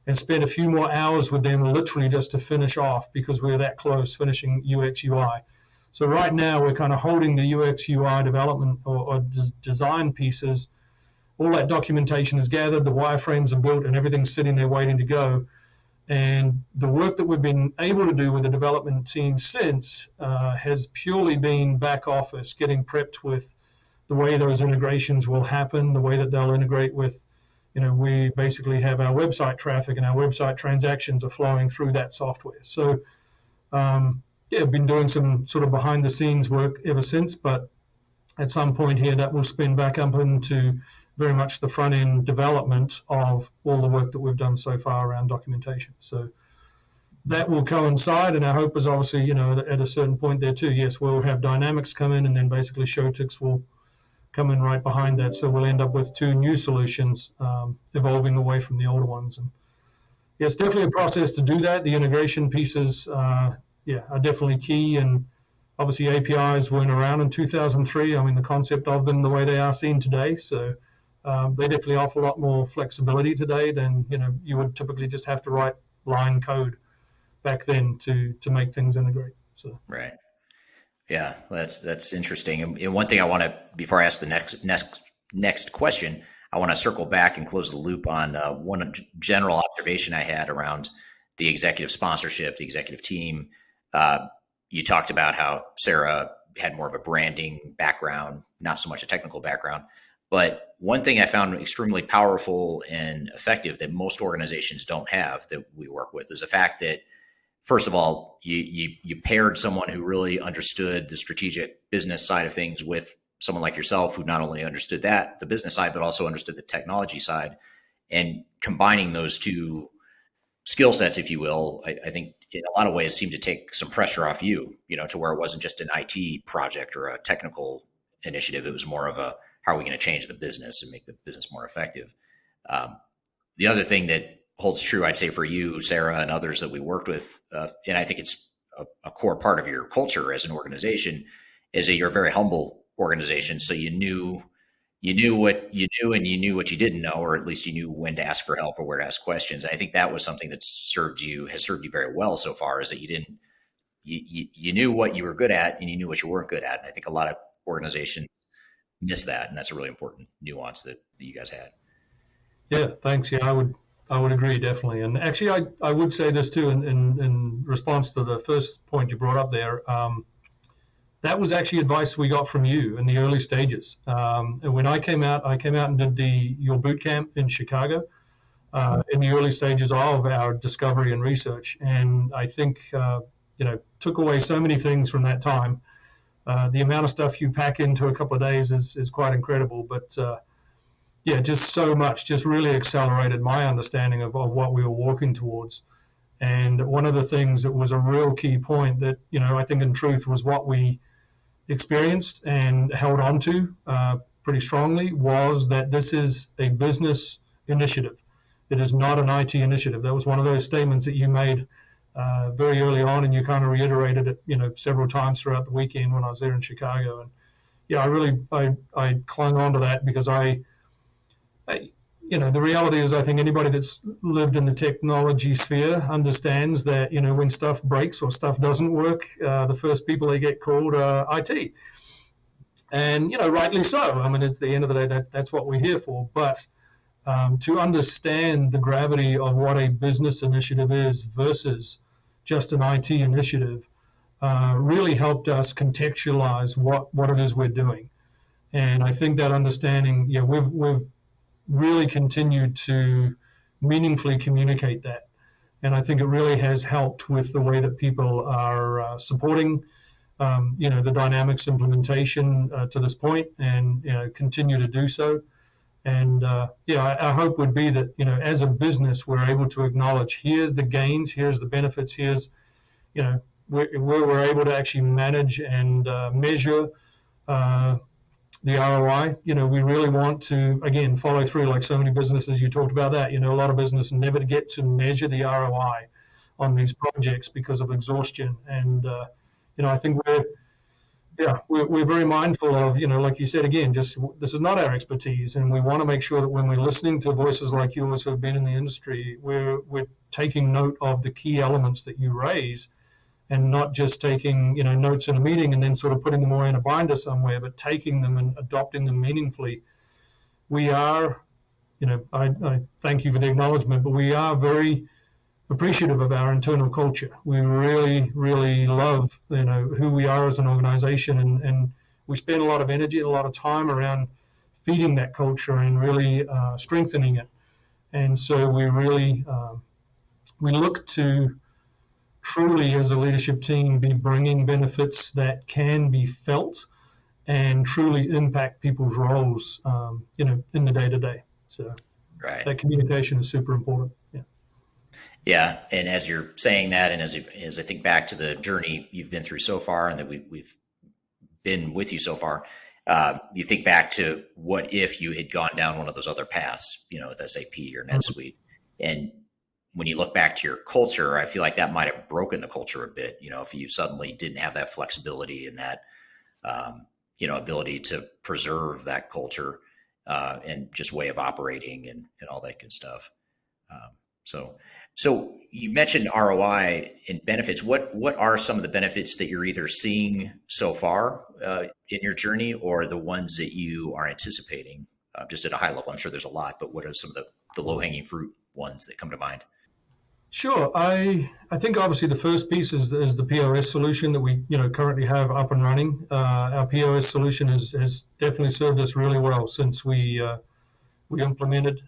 and spent a few more hours with them literally just to finish off because we were that close finishing UX UI. So right now we're kind of holding the UX UI development or design pieces. All that documentation is gathered, the wireframes are built, and everything's sitting there waiting to go. And the work that we've been able to do with the development team since has purely been back office, getting prepped with the way those integrations will happen, the way that they'll integrate with, we basically have our website traffic and our website transactions are flowing through that software. So, I've been doing some sort of behind the scenes work ever since, but at some point here that will spin back up into very much the front end development of all the work that we've done so far around documentation. So that will coincide, and our hope is obviously, at a certain point there too, yes, we'll have Dynamics come in and then basically Showtix will come in right behind that. So we'll end up with two new solutions evolving away from the older ones. And yeah, it's definitely a process to do that. The integration pieces are definitely key, and obviously APIs weren't around in 2003. I mean, the concept of them the way they are seen today. So they definitely offer a lot more flexibility today than you would typically just have to write line code back then to make things integrate. So right, yeah, that's interesting. And one thing I want to, before I ask the next question, I want to circle back and close the loop on one general observation I had around the executive sponsorship, the executive team. You talked about how Sarah had more of a branding background, not so much a technical background. But one thing I found extremely powerful and effective that most organizations don't have that we work with is the fact that, first of all, you paired someone who really understood the strategic business side of things with someone like yourself who not only understood the business side, but also understood the technology side. And combining those two skill sets, if you will, I think in a lot of ways seemed to take some pressure off you, to where it wasn't just an IT project or a technical initiative. It was more of a, how are we going to change the business and make the business more effective? The other thing that holds true, I'd say, for you, Sarah, and others that we worked with, and I think it's a core part of your culture as an organization, is that you're a very humble organization. So you knew what you knew, and you knew what you didn't know, or at least you knew when to ask for help or where to ask questions. And I think that was something that has served you very well so far, is that you knew what you were good at and you knew what you weren't good at. And I think a lot of organizations miss that, and that's a really important nuance that you guys had. Yeah, thanks. Yeah, I would agree, definitely. And actually, I would say this too, in response to the first point you brought up there. That was actually advice we got from you in the early stages. And when I came out and did your boot camp in Chicago in the early stages of our discovery and research. And I think, took away so many things from that time. The amount of stuff you pack into a couple of days is quite incredible. But just so much, just really accelerated my understanding of what we were walking towards. And one of the things that was a real key point that, I think in truth was what we experienced and held on to pretty strongly, was that this is a business initiative. It is not an IT initiative. That was one of those statements that you made very early on, and you kind of reiterated it, several times throughout the weekend when I was there in Chicago. And I clung on to that because the reality is, I think anybody that's lived in the technology sphere understands that, when stuff breaks or stuff doesn't work, the first people they get called are IT. And, rightly so. I mean, it's the end of the day, that's what we're here for. But to understand the gravity of what a business initiative is versus just an IT initiative really helped us contextualize what it is we're doing. And I think that understanding, we've really continued to meaningfully communicate that. And I think it really has helped with the way that people are supporting, the Dynamics implementation to this point, and, continue to do so. And, our hope would be that, as a business, we're able to acknowledge, here's the gains, here's the benefits, here's, where we're able to actually manage and measure the ROI. We really want to, again, follow through, like so many businesses. You talked about that. A lot of businesses never get to measure the ROI on these projects because of exhaustion. And, I think we're very mindful of, like you said, again, just this is not our expertise. And we want to make sure that when we're listening to voices like yours who have been in the industry, we're taking note of the key elements that you raise, and not just taking, notes in a meeting and then sort of putting them all in a binder somewhere, but taking them and adopting them meaningfully. We are, I thank you for the acknowledgement, but we are very appreciative of our internal culture. We really, really love, who we are as an organization, and we spend a lot of energy and a lot of time around feeding that culture and really strengthening it. And so we really, we look to truly, as a leadership team, be bringing benefits that can be felt and truly impact people's roles, in the day-to-day. So right. That communication is super important. Yeah. Yeah, and as you're saying that, and as I think back to the journey you've been through so far, and that we've been with you so far, you think back to what if you had gone down one of those other paths, with SAP or NetSuite, and when you look back to your culture, I feel like that might have broken the culture a bit. If you suddenly didn't have that flexibility and that, ability to preserve that culture and just way of operating and all that good stuff. So you mentioned ROI and benefits. What are some of the benefits that you're either seeing so far in your journey, or the ones that you are anticipating, just at a high level? I'm sure there's a lot, but what are some of the low-hanging fruit ones that come to mind? Sure. I think obviously the first piece is the POS solution that we currently have up and running. Our POS solution has definitely served us really well since we implemented.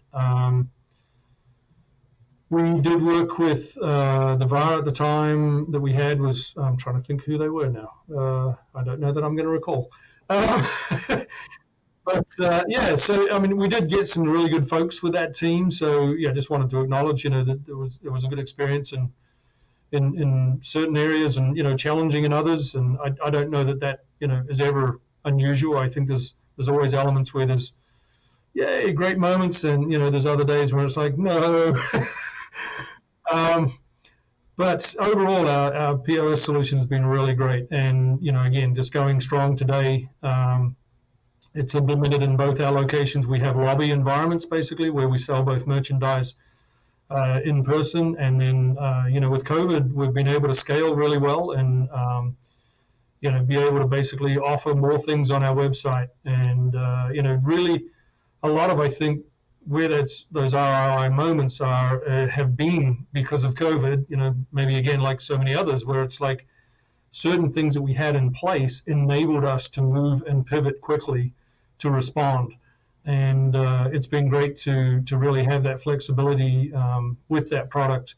We did work with the VAR at the time that we had was, I'm trying to think who they were now. I don't know that I'm going to recall. But so I mean, we did get some really good folks with that team. So just wanted to acknowledge, that it was a good experience in certain areas, and challenging in others. And I don't know that is ever unusual. I think there's always elements where there's yay, great moments. And, there's other days where it's like, no. But overall, our POS solution has been really great. And, again, just going strong today. It's implemented in both our locations. We have lobby environments, basically, where we sell both merchandise in person. And then, with COVID, we've been able to scale really well and, be able to basically offer more things on our website. And, really a lot of, I think, where those ROI moments have been because of COVID, maybe again, like so many others, where it's like certain things that we had in place enabled us to move and pivot quickly to respond. And it's been great to really have that flexibility with that product.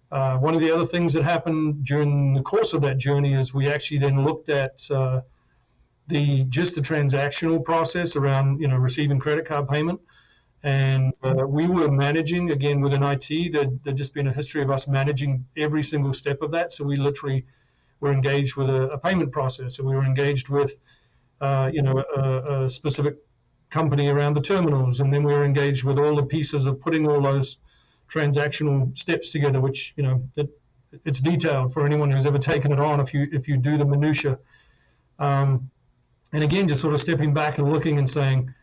One of the other things that happened during the course of that journey is we actually then looked at the transactional process around receiving credit card payment. And we were managing, again, within IT, there'd just been a history of us managing every single step of that. So we literally were engaged with a payment process. So we were engaged with, a specific company around the terminals. And then we were engaged with all the pieces of putting all those transactional steps together, which, it's detailed for anyone who's ever taken it on if you do the minutia. And again, just sort of stepping back and looking and saying,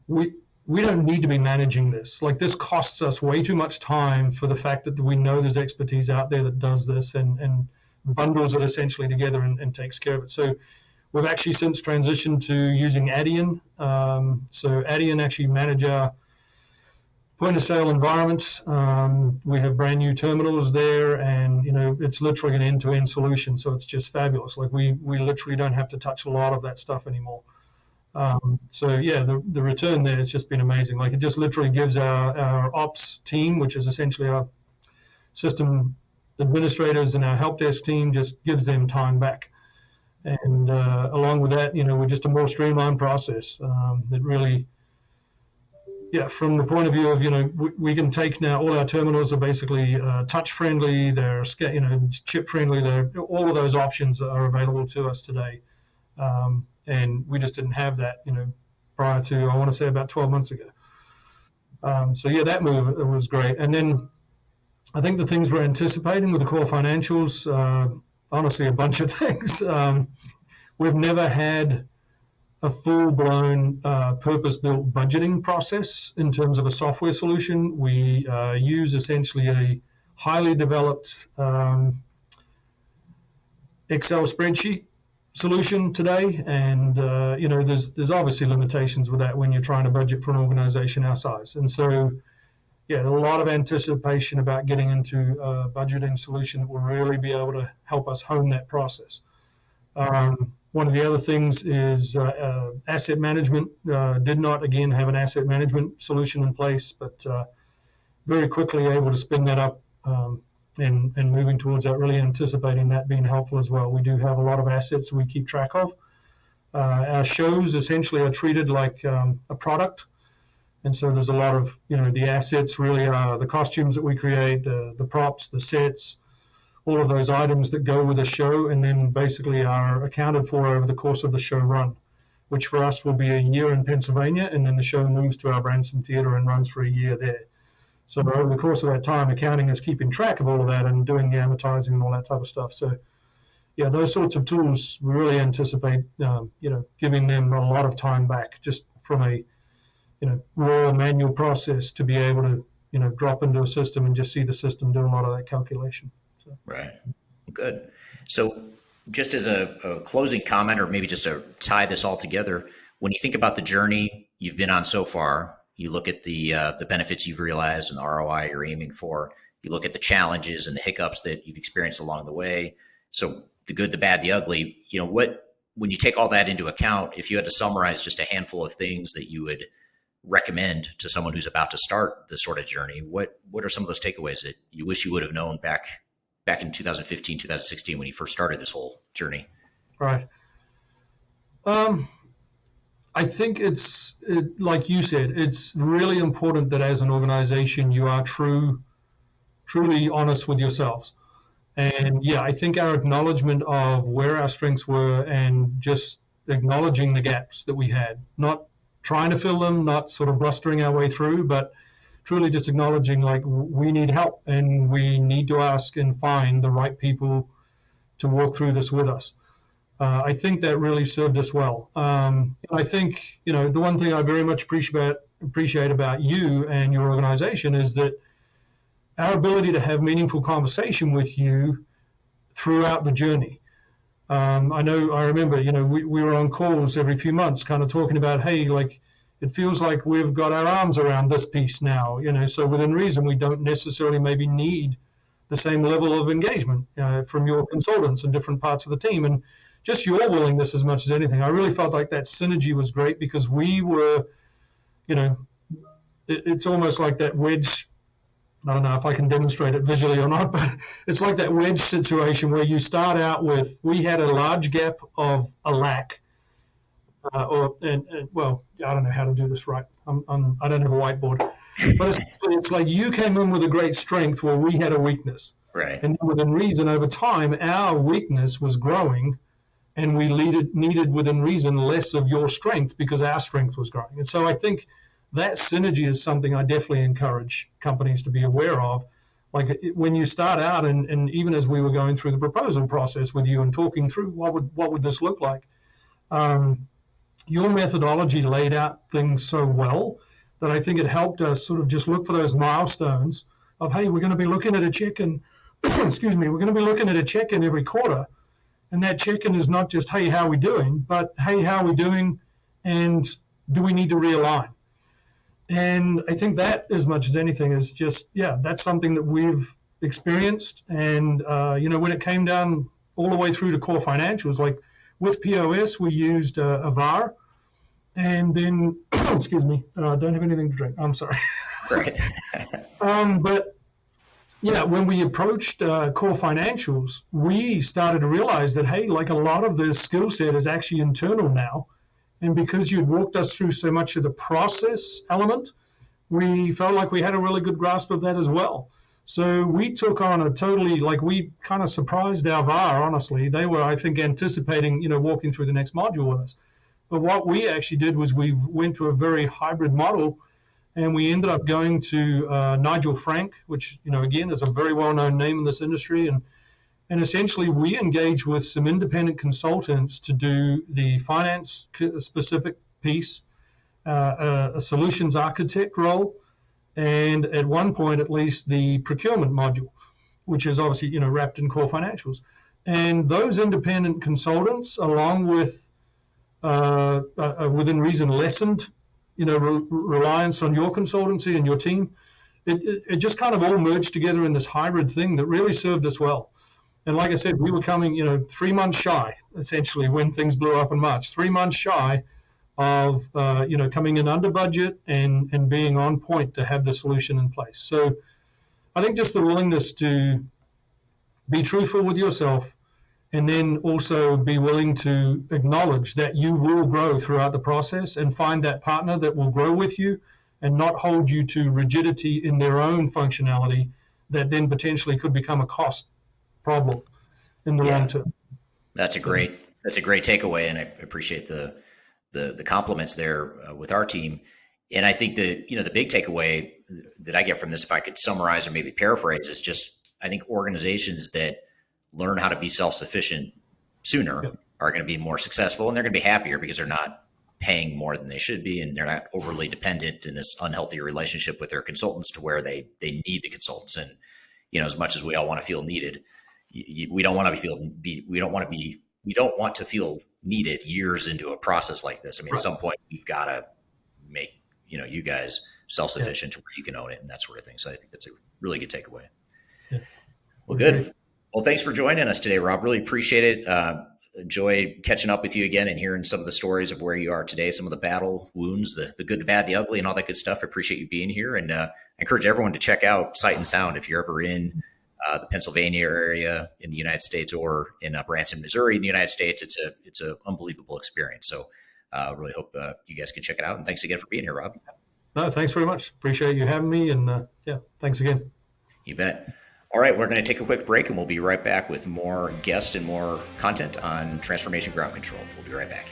we don't need to be managing this. Like, this costs us way too much time for the fact that we know there's expertise out there that does this and bundles it essentially together and takes care of it. So we've actually since transitioned to using Adyen. So Adyen actually manage our point of sale environment. We have brand new terminals there, and it's literally an end-to-end solution. So it's just fabulous. Like, we literally don't have to touch a lot of that stuff anymore. So yeah, the return there has just been amazing. Like, it just literally gives our ops team, which is essentially our system administrators and our help desk team, just gives them time back. And along with that, we're just a more streamlined process that really, from the point of view of, we can take now, all our terminals are basically touch friendly, they're chip friendly, all of those options are available to us today. And we just didn't have that, prior to, I want to say, about 12 months ago. So yeah, that move was great. And then I think the things we're anticipating with the core financials, honestly, a bunch of things. We've never had a full-blown purpose-built budgeting process in terms of a software solution. We use essentially a highly developed Excel spreadsheet solution today, and there's obviously limitations with that when you're trying to budget for an organization our size. And so a lot of anticipation about getting into a budgeting solution that will really be able to help us hone that process. One of the other things is asset management. Did not, again, have an asset management solution in place, but very quickly able to spin that up and moving towards that, really anticipating that being helpful as well. We do have a lot of assets we keep track of. Our shows essentially are treated like a product. And so there's a lot of, the assets really are the costumes that we create, the props, the sets, all of those items that go with a show, and then basically are accounted for over the course of the show run, which for us will be a year in Pennsylvania, and then the show moves to our Branson Theater and runs for a year there. So over the course of that time, accounting is keeping track of all of that and doing the amortizing and all that type of stuff. So yeah, those sorts of tools, we really anticipate, giving them a lot of time back just from a, raw manual process to be able to, drop into a system and just see the system do a lot of that calculation. So. Right. Good. So just as a closing comment, or maybe just to tie this all together, when you think about the journey you've been on so far, you look at the benefits you've realized and the ROI you're aiming for, you look at the challenges and the hiccups that you've experienced along the way. So the good, the bad, the ugly, when you take all that into account, if you had to summarize just a handful of things that you would recommend to someone who's about to start this sort of journey, what are some of those takeaways that you wish you would have known back in 2015, 2016 when you first started this whole journey? Right. I think it's like you said, it's really important that as an organization you are truly honest with yourselves. And yeah, I think our acknowledgement of where our strengths were and just acknowledging the gaps that we had, not trying to fill them, not sort of blustering our way through, but truly just acknowledging like we need help and we need to ask and find the right people to walk through this with us. I think that really served us well. I think, the one thing I very much appreciate about you and your organization is that our ability to have meaningful conversation with you throughout the journey. I remember, we were on calls every few months kind of talking about, hey, like, it feels like we've got our arms around this piece now, so within reason, we don't necessarily maybe need the same level of engagement from your consultants and different parts of the team. And just your willingness as much as anything. I really felt like that synergy was great because we were, it's almost like that wedge. I don't know if I can demonstrate it visually or not, but it's like that wedge situation where you start out with, we had a large gap of a lack, well, I don't know how to do this right. I don't have a whiteboard, but it's like you came in with a great strength where we had a weakness. Right. And within reason, over time, our weakness was growing, and we needed within reason less of your strength because our strength was growing. And so I think that synergy is something I definitely encourage companies to be aware of. Like when you start out, and even as we were going through the proposal process with you and talking through what would this look like, your methodology laid out things so well that I think it helped us sort of just look for those milestones of, hey, we're going to be looking at a check-in, excuse me, we're going to be looking at a check-in every quarter. And that check-in is not just, hey, how are we doing, but, hey, how are we doing, and do we need to realign? And I think that, as much as anything, is just, that's something that we've experienced. And, when it came down all the way through to core financials, like with POS, we used a VAR. And then, excuse me, don't have anything to drink. I'm sorry. Right. But when we approached core financials, we started to realize that, hey, like a lot of this skill set is actually internal now. And because you'd walked us through so much of the process element, we felt like we had a really good grasp of that as well. So we took on we kind of surprised our VAR, honestly. They were, I think, anticipating, walking through the next module with us. But what we actually did was we went to a very hybrid model, and we ended up going to Nigel Frank, which, again, is a very well-known name in this industry. And essentially, we engaged with some independent consultants to do the finance-specific piece, a solutions architect role, and at one point, at least, the procurement module, which is obviously, wrapped in core financials. And those independent consultants, along with, within reason, lessened, reliance on your consultancy and your team, it just kind of all merged together in this hybrid thing that really served us well. And like I said, we were coming, 3 months shy, essentially, when things blew up in March, 3 months shy of, coming in under budget and being on point to have the solution in place. So I think just the willingness to be truthful with yourself, and then also be willing to acknowledge that you will grow throughout the process and find that partner that will grow with you and not hold you to rigidity in their own functionality that then potentially could become a cost problem in the long term. That's a great takeaway, and I appreciate the compliments there with our team. And I think the big takeaway that I get from this, if I could summarize or maybe paraphrase, is just I think organizations that learn how to be self-sufficient sooner are going to be more successful, and they're going to be happier because they're not paying more than they should be, and they're not overly dependent in this unhealthy relationship with their consultants to where they need the consultants. And as much as we all want to feel needed, we don't want to feel needed years into a process like this. I mean, at some point we've got to make you guys self-sufficient to where you can own it and that sort of thing. So I think that's a really good takeaway. Well, good. Well, thanks for joining us today, Rob. Really appreciate it. Enjoy catching up with you again and hearing some of the stories of where you are today, some of the battle wounds, the good, the bad, the ugly, and all that good stuff. I appreciate you being here. And I encourage everyone to check out Sight and Sound if you're ever in the Pennsylvania area in the United States or in Branson, Missouri in the United States. It's an unbelievable experience. So really hope you guys can check it out. And thanks again for being here, Rob. No, thanks very much. Appreciate you having me. And thanks again. You bet. All right, we're going to take a quick break, and we'll be right back with more guests and more content on transformation ground control. We'll be right back.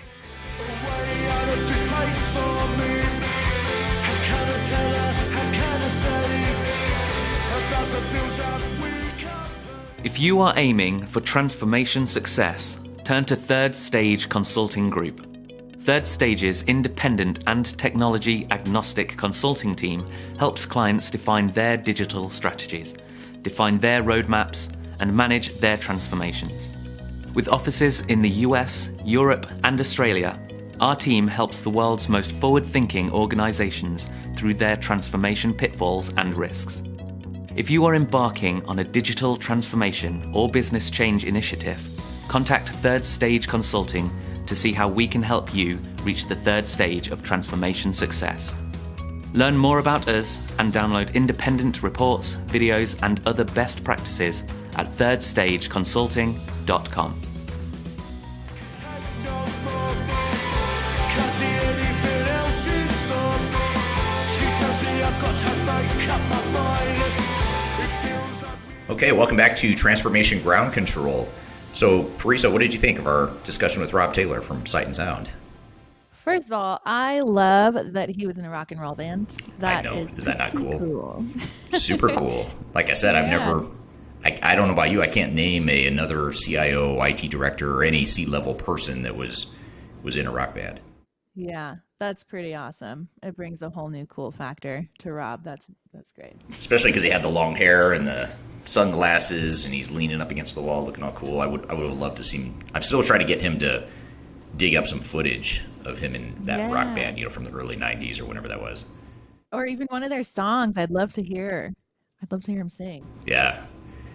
If you are aiming for transformation success, turn to Third Stage Consulting Group. Third Stage's independent and technology agnostic consulting team helps clients define their digital strategies, define their roadmaps, and manage their transformations. With offices in the US, Europe, and Australia, our team helps the world's most forward-thinking organizations through their transformation pitfalls and risks. If you are embarking on a digital transformation or business change initiative, contact Third Stage Consulting to see how we can help you reach the third stage of transformation success. Learn more about us and download independent reports, videos, and other best practices at thirdstageconsulting.com. Okay, welcome back to Transformation Ground Control. So, Paresa, what did you think of our discussion with Rob Taylor from Sight and Sound? First of all, I love that he was in a rock and roll band. I know. Is that not cool? Super Yeah. cool. Like I said, I've never, I don't know about you, I can't name another CIO, IT director, or any C-level person that was in a rock band. Yeah, that's pretty awesome. It brings a whole new cool factor to Rob. That's great. Especially because he had the long hair and the sunglasses, and he's leaning up against the wall looking all cool. I would have loved to see him. I'm still trying to get him to dig up some footage of him in that rock band, from the early 90s or whenever that was. Or even one of their songs. I'd love to hear him sing. Yeah.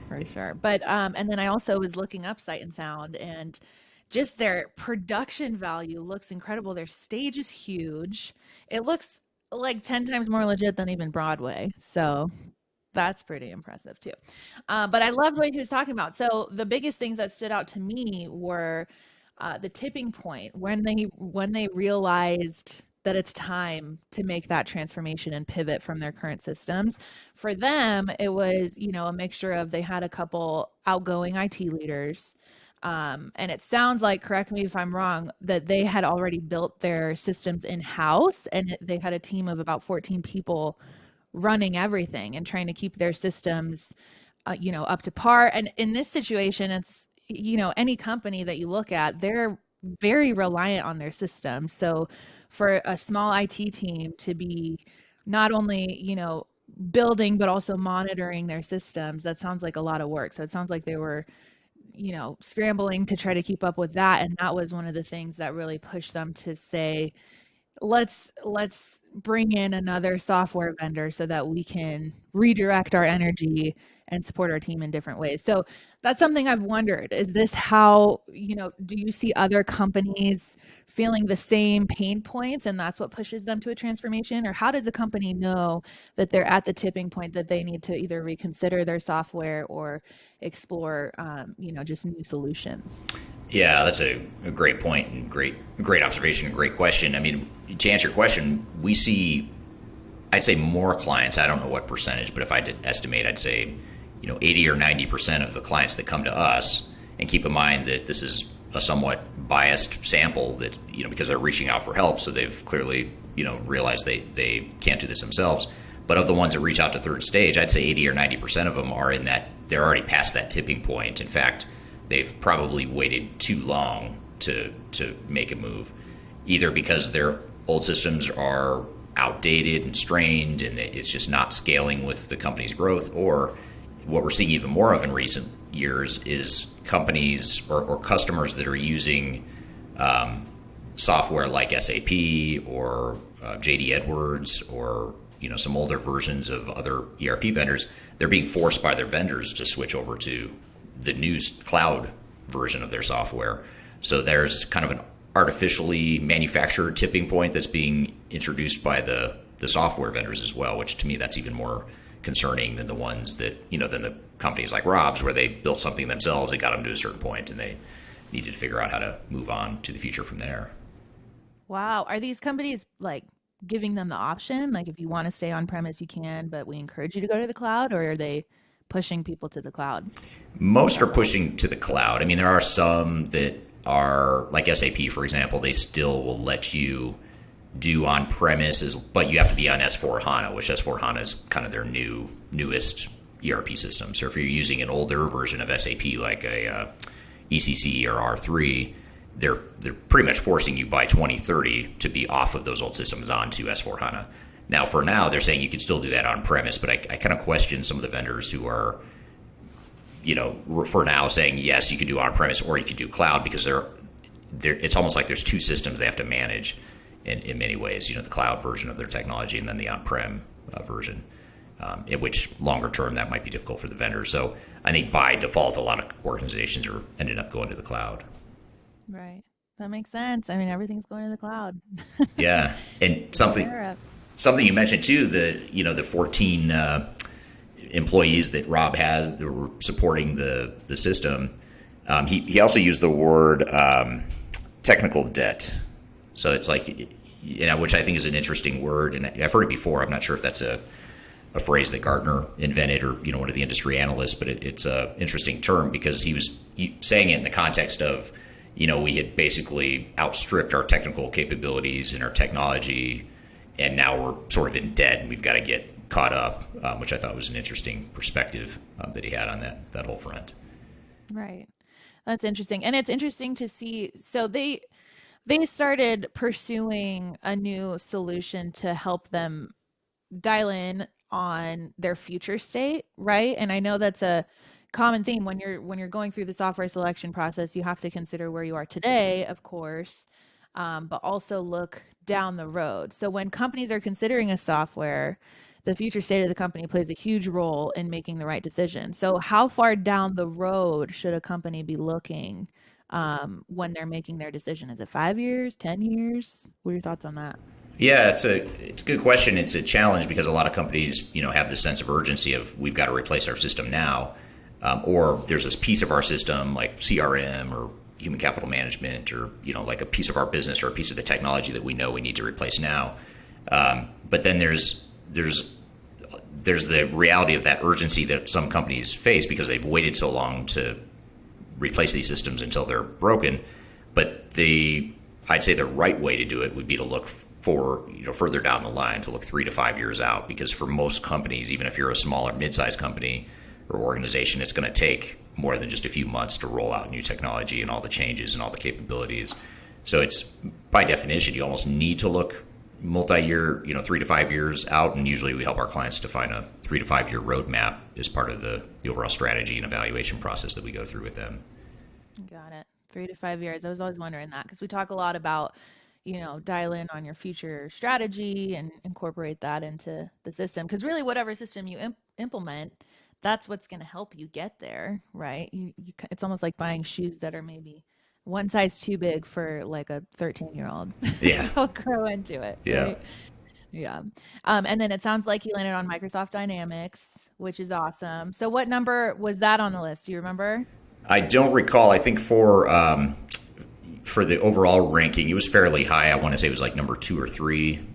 For sure. But and then I also was looking up Sight and Sound, and just their production value looks incredible. Their stage is huge. It looks like 10 times more legit than even Broadway. So that's pretty impressive too. But I loved what he was talking about. So the biggest things that stood out to me were the tipping point when they realized that it's time to make that transformation and pivot from their current systems. For them, it was, a mixture of, they had a couple outgoing IT leaders. And it sounds like, correct me if I'm wrong, that they had already built their systems in-house, and they had a team of about 14 people running everything and trying to keep their systems, up to par. And in this situation, it's, any company that you look at, they're very reliant on their systems. So for a small IT team to be not only, building, but also monitoring their systems, that sounds like a lot of work. So it sounds like they were, scrambling to try to keep up with that. And that was one of the things that really pushed them to say, let's bring in another software vendor so that we can redirect our energy and support our team in different ways. So that's something I've wondered. Is this how, do you see other companies feeling the same pain points, and that's what pushes them to a transformation? Or how does a company know that they're at the tipping point that they need to either reconsider their software or explore, just new solutions? Yeah, that's a great point and great observation and great question. I mean, to answer your question, we see, I'd say more clients, I don't know what percentage, but if I did estimate, I'd say, 80 or 90% of the clients that come to us, and keep in mind that this is a somewhat biased sample that, because they're reaching out for help, so they've clearly, realized they can't do this themselves. But of the ones that reach out to Third Stage, I'd say 80 or 90% of them are in that, they're already past that tipping point. In fact, they've probably waited too long to make a move, either because their old systems are outdated and strained and it's just not scaling with the company's growth, or what we're seeing even more of in recent years is companies or customers that are using software like SAP or JD Edwards or some older versions of other ERP vendors. They're being forced by their vendors to switch over to the new cloud version of their software. So there's kind of an artificially manufactured tipping point that's being introduced by the software vendors as well, which to me, that's even more concerning than the ones that, than the companies like Rob's, where they built something themselves, they got them to a certain point and they needed to figure out how to move on to the future from there. Wow. Are these companies like giving them the option? Like, if you want to stay on premise, you can, but we encourage you to go to the cloud? Or are they pushing people to the cloud? Most are pushing to the cloud. I mean, there are some that are like SAP, for example, they still will let you do on premises, but you have to be on S4HANA, which S4HANA is kind of their newest ERP system. So if you're using an older version of SAP, like a ECC or R3, they're pretty much forcing you by 2030 to be off of those old systems onto S4HANA. Now, for now, they're saying you can still do that on premise, but I kind of question some of the vendors who are, for now saying, yes, you can do on premise or you can do cloud, because it's almost like there's two systems they have to manage in many ways, the cloud version of their technology and then the on-prem version, in which longer term that might be difficult for the vendors. So I think by default, a lot of organizations are ended up going to the cloud. Right. That makes sense. I mean, everything's going to the cloud. Yeah. And something you mentioned too, the 14 employees that Rob has that were supporting the system. He also used the word technical debt. So it's like, which I think is an interesting word. And I've heard it before. I'm not sure if that's a phrase that Gartner invented or, one of the industry analysts, but it's an interesting term because he was saying it in the context of, we had basically outstripped our technical capabilities and our technology, and now we're sort of in debt and we've got to get caught up, which I thought was an interesting perspective that he had on that whole front. Right. That's interesting. And it's interesting to see. So they started pursuing a new solution to help them dial in on their future state, right? And I know that's a common theme when you're going through the software selection process. You have to consider where you are today, of course, but also look down the road. So when companies are considering a software, the future state of the company plays a huge role in making the right decision. So how far down the road should a company be looking when they're making their decision? Is it 5 years, 10 years? What are your thoughts on that? Yeah, it's a good question. It's a challenge because a lot of companies, have this sense of urgency of we've got to replace our system now, or there's this piece of our system like CRM or human capital management, or like a piece of our business or a piece of the technology that we know we need to replace now. But then there's the reality of that urgency that some companies face because they've waited so long to replace these systems until they're broken. But I'd say the right way to do it would be to look for, further down the line, to look 3 to 5 years out, because for most companies, even if you're a small or mid-sized company or organization, it's going to take more than just a few months to roll out new technology and all the changes and all the capabilities. So it's, by definition, you almost need to look multi-year, 3 to 5 years out. And usually we help our clients define a 3 to 5 year roadmap as part of the overall strategy and evaluation process that we go through with them. Got it. 3 to 5 years. I was always wondering that because we talk a lot about, dial in on your future strategy and incorporate that into the system. Because really, whatever system you implement, that's what's going to help you get there, right? It's almost like buying shoes that are maybe one size too big for like a 13-year-old. Yeah. They'll grow into it. Yeah. Right? Yeah. And then it sounds like you landed on Microsoft Dynamics, which is awesome. So what number was that on the list? Do you remember? I don't recall. I think for the overall ranking, it was fairly high. I want to say it was like number 2 or 3.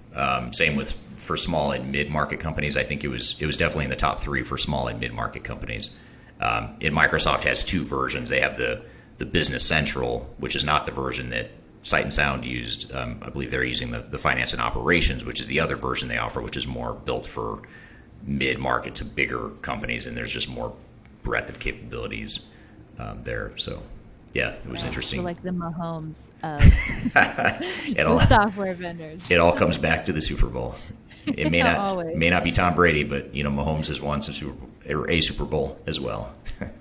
Same for small and mid-market companies. I think it was definitely in the top 3 for small and mid-market companies. And Microsoft has 2 versions. They have the Business Central, which is not the version that Sight and Sound used. I believe they're using the Finance and Operations, which is the other version they offer, which is more built for mid-market to bigger companies, and there's just more breadth of capabilities there. So, yeah, it was interesting. So like the Mahomes of the software vendors. It all comes back to the Super Bowl. It may not be Tom Brady, but Mahomes has won a Super Bowl as well.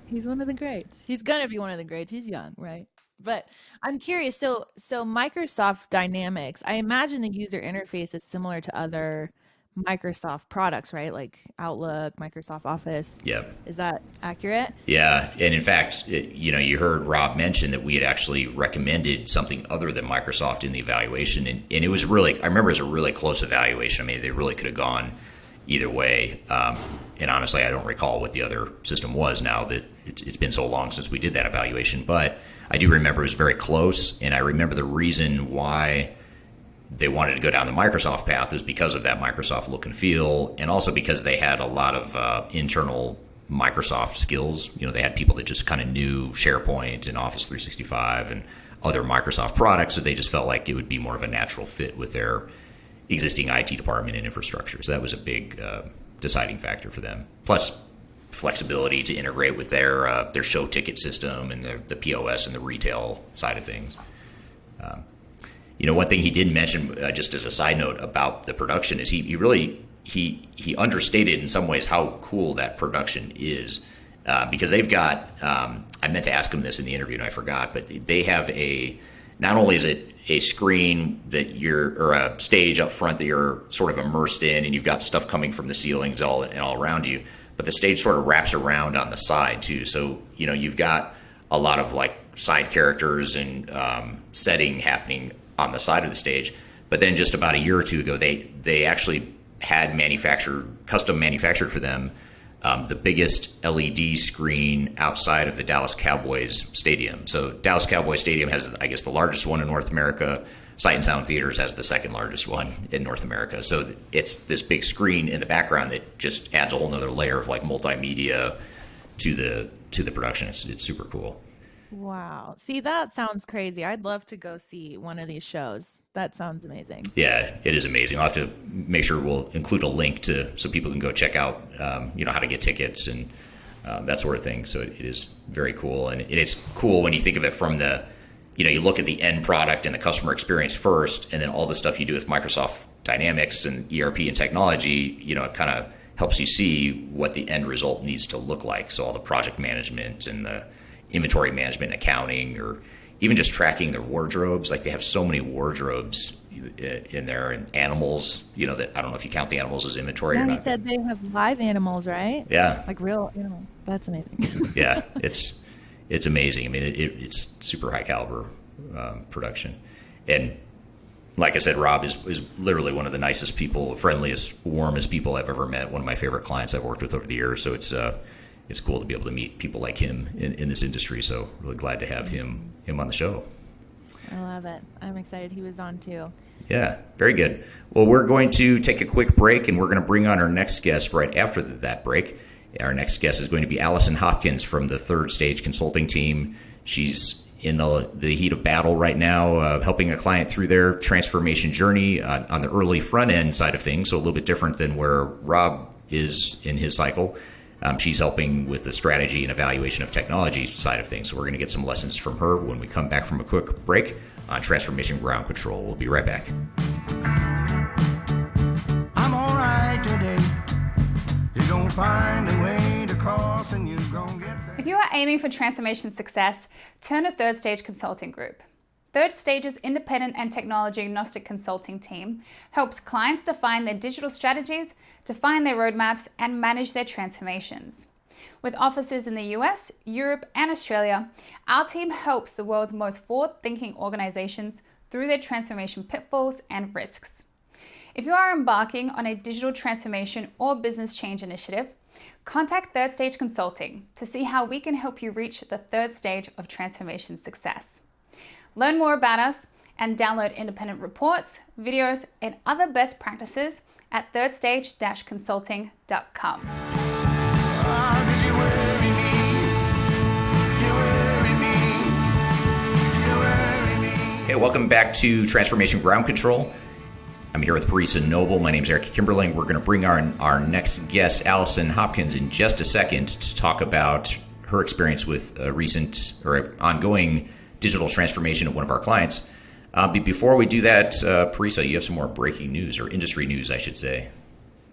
He's one of the greats. He's gonna be one of the greats. He's young, right? But I'm curious. So Microsoft Dynamics, I imagine the user interface is similar to other Microsoft products, right? Like Outlook, Microsoft Office. Yeah. Is that accurate? Yeah. And in fact, you heard Rob mention that we had actually recommended something other than Microsoft in the evaluation. And it was really, I remember it was a really close evaluation. I mean, they really could have gone either way. And honestly, I don't recall what the other system was now that it's been so long since we did that evaluation. But I do remember it was very close. And I remember the reason why they wanted to go down the Microsoft path is because of that Microsoft look and feel, and also because they had a lot of internal Microsoft skills. They had people that just kind of knew SharePoint and Office 365 and other Microsoft products, so they just felt like it would be more of a natural fit with their existing IT department and infrastructure. So that was a big deciding factor for them. Plus, flexibility to integrate with their show ticket system and the POS and the retail side of things. One thing he didn't mention, just as a side note about the production, is he really understated in some ways how cool that production is, because they've got. I meant to ask him this in the interview and I forgot, but they have not only is it a screen or a stage up front that you're sort of immersed in, and you've got stuff coming from the ceilings all around you, but the stage sort of wraps around on the side too. So you've got a lot of like side characters and setting happening on the side of the stage. But then just about a year or two ago, they actually had custom manufactured for them the biggest LED screen outside of the Dallas Cowboys stadium. So Dallas Cowboys Stadium has, I guess, the largest one in North America. Sight and Sound Theaters has the second largest one in North America. So it's this big screen in the background that just adds a whole nother layer of like multimedia to the production. It's super cool. Wow. See, that sounds crazy. I'd love to go see one of these shows. That sounds amazing. Yeah, it is amazing. I'll have to make sure we'll include a link so people can go check out, how to get tickets and that sort of thing. So it is very cool. And it's cool when you think of it from you look at the end product and the customer experience first, and then all the stuff you do with Microsoft Dynamics and ERP and technology, it kind of helps you see what the end result needs to look like. So all the project management and the inventory management and accounting, or even just tracking their wardrobes. Like they have so many wardrobes in there, and animals, that I don't know if you count the animals as inventory or not. You said they have live animals, right? Yeah. Like real animals. That's amazing. Yeah, it's amazing. I mean, it's super high caliber production. And like I said, Rob is literally one of the nicest people, friendliest, warmest people I've ever met. One of my favorite clients I've worked with over the years. So it's cool to be able to meet people like him in this industry. So really glad to have him on the show. I love it. I'm excited he was on too. Yeah, very good. Well, we're going to take a quick break, and we're going to bring on our next guest right after that break. Our next guest is going to be Allison Hopkins from the Third Stage Consulting Team. She's in the heat of battle right now, helping a client through their transformation journey on the early front end side of things, so a little bit different than where Rob is in his cycle. She's helping with the strategy and evaluation of technology side of things. So we're going to get some lessons from her when we come back from a quick break on Transformation Ground Control. We'll be right back. I'm all right today. You're going to find a way to cross and you're going to get there. If you are aiming for transformation success, turn to Third Stage Consulting Group. Third Stage's independent and technology agnostic consulting team helps clients define their digital strategies, define their roadmaps, and manage their transformations. With offices in the US, Europe, and Australia, our team helps the world's most forward-thinking organizations through their transformation pitfalls and risks. If you are embarking on a digital transformation or business change initiative, contact Third Stage Consulting to see how we can help you reach the third stage of transformation success. Learn more about us and download independent reports, videos, and other best practices at thirdstage-consulting.com. Okay, welcome back to Transformation Ground Control. I'm here with Paresa Noble. My name is Kimberling. We're going to bring our next guest, Allison Hopkins, in just a second to talk about her experience with a recent or ongoing digital transformation of one of our clients. But before we do that, Paresa, you have some more breaking news, or industry news, I should say.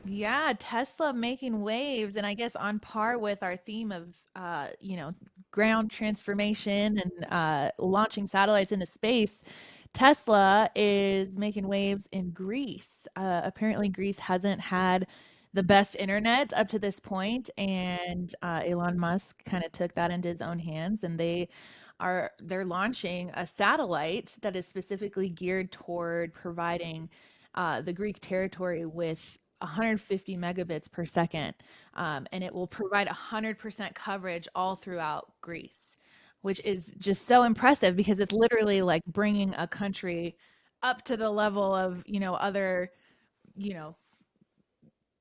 Yeah, Tesla making waves, and I guess on par with our theme of, ground transformation and launching satellites into space. Tesla is making waves in Greece. Apparently, Greece hasn't had the best internet up to this point, and Elon Musk kind of took that into his own hands, and they're launching a satellite that is specifically geared toward providing the Greek territory with 150 megabits per second, and it will provide 100% coverage all throughout Greece, which is just so impressive because it's literally like bringing a country up to the level of, other,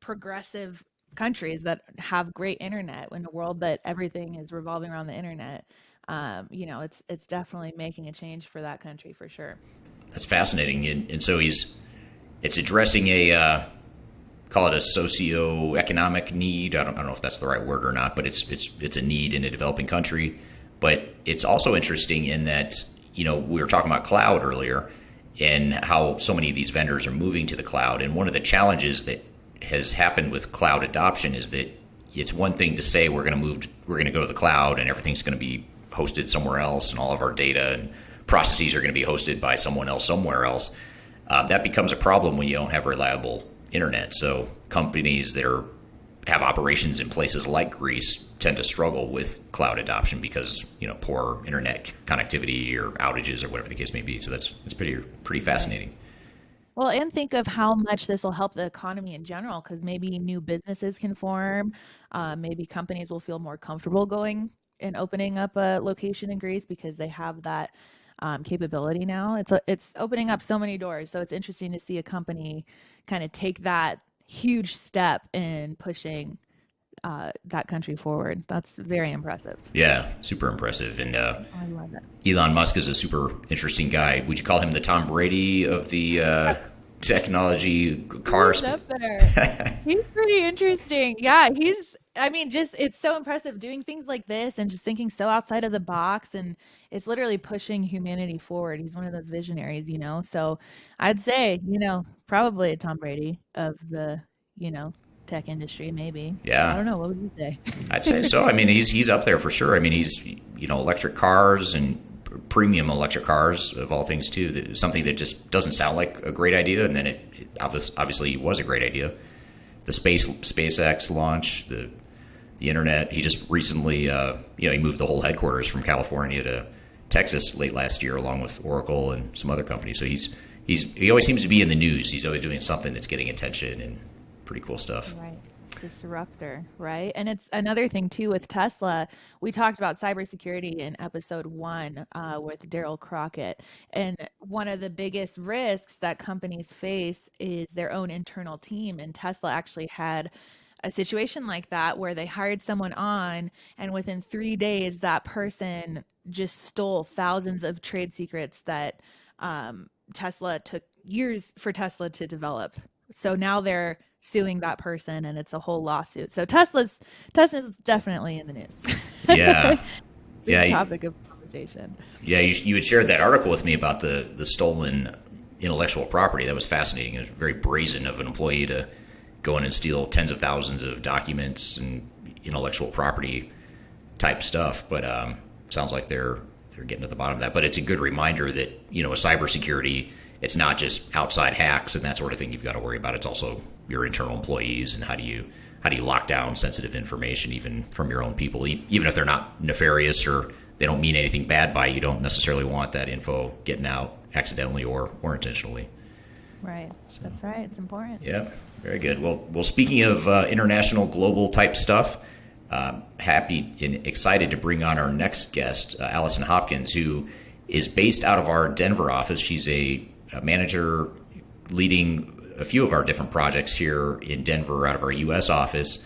progressive countries that have great internet in a world that everything is revolving around the internet. It's definitely making a change for that country for sure. That's fascinating. And so it's addressing a call it a socio-economic need. I don't know if that's the right word or not, but it's a need in a developing country. But it's also interesting in that, we were talking about cloud earlier and how so many of these vendors are moving to the cloud. And one of the challenges that has happened with cloud adoption is that it's one thing to say we're going to go to the cloud and everything's going to be hosted somewhere else and all of our data and processes are going to be hosted by someone else somewhere else. That becomes a problem when you don't have reliable internet. So companies that have operations in places like Greece tend to struggle with cloud adoption because poor internet connectivity or outages or whatever the case may be. So it's pretty fascinating. Well, and think of how much this will help the economy in general, because maybe new businesses can form. Maybe companies will feel more comfortable going and opening up a location in Greece because they have that capability now. It's opening up so many doors. So it's interesting to see a company kind of take that huge step in pushing that country forward. That's very impressive. Yeah, super impressive. And I love it. Elon Musk is a super interesting guy. Would you call him the Tom Brady of the technology cars? He's up there. He's pretty interesting. Yeah, it's so impressive doing things like this and just thinking so outside of the box, and it's literally pushing humanity forward. He's one of those visionaries, So I'd say, probably a Tom Brady of the, tech industry, maybe. Yeah. I don't know. What would you say? I'd say so. He's up there for sure. He's, electric cars and premium electric cars of all things too. Something that just doesn't sound like a great idea, and then it obviously was a great idea. The SpaceX launch, the internet. He just recently, he moved the whole headquarters from California to Texas late last year, along with Oracle and some other companies. So he always seems to be in the news. He's always doing something that's getting attention and pretty cool stuff. Right. Disruptor, right? And it's another thing too with Tesla. We talked about cybersecurity in episode 1 with Daryl Crockett. And one of the biggest risks that companies face is their own internal team. And Tesla actually had a situation like that where they hired someone on, and within 3 days, that person just stole thousands of trade secrets that Tesla took years for Tesla to develop. So now they're suing that person, and it's a whole lawsuit. So Tesla's definitely in the news. Yeah. Yeah. Topic of conversation. Yeah. You had shared that article with me about the stolen intellectual property. That was fascinating. It was very brazen of an employee to go in and steal tens of thousands of documents and intellectual property type stuff. But sounds like they're getting to the bottom of that. But it's a good reminder that, a cybersecurity, it's not just outside hacks and that sort of thing you've got to worry about. It's also your internal employees, and how do you lock down sensitive information even from your own people, even if they're not nefarious or they don't mean anything bad by you. Don't necessarily want that info getting out accidentally or intentionally. Right. So, that's right. It's important. Yeah. Very good. Well, speaking of international, global type stuff, happy and excited to bring on our next guest, Allison Hopkins, who is based out of our Denver office. She's a manager leading a few of our different projects here in Denver out of our U.S. office,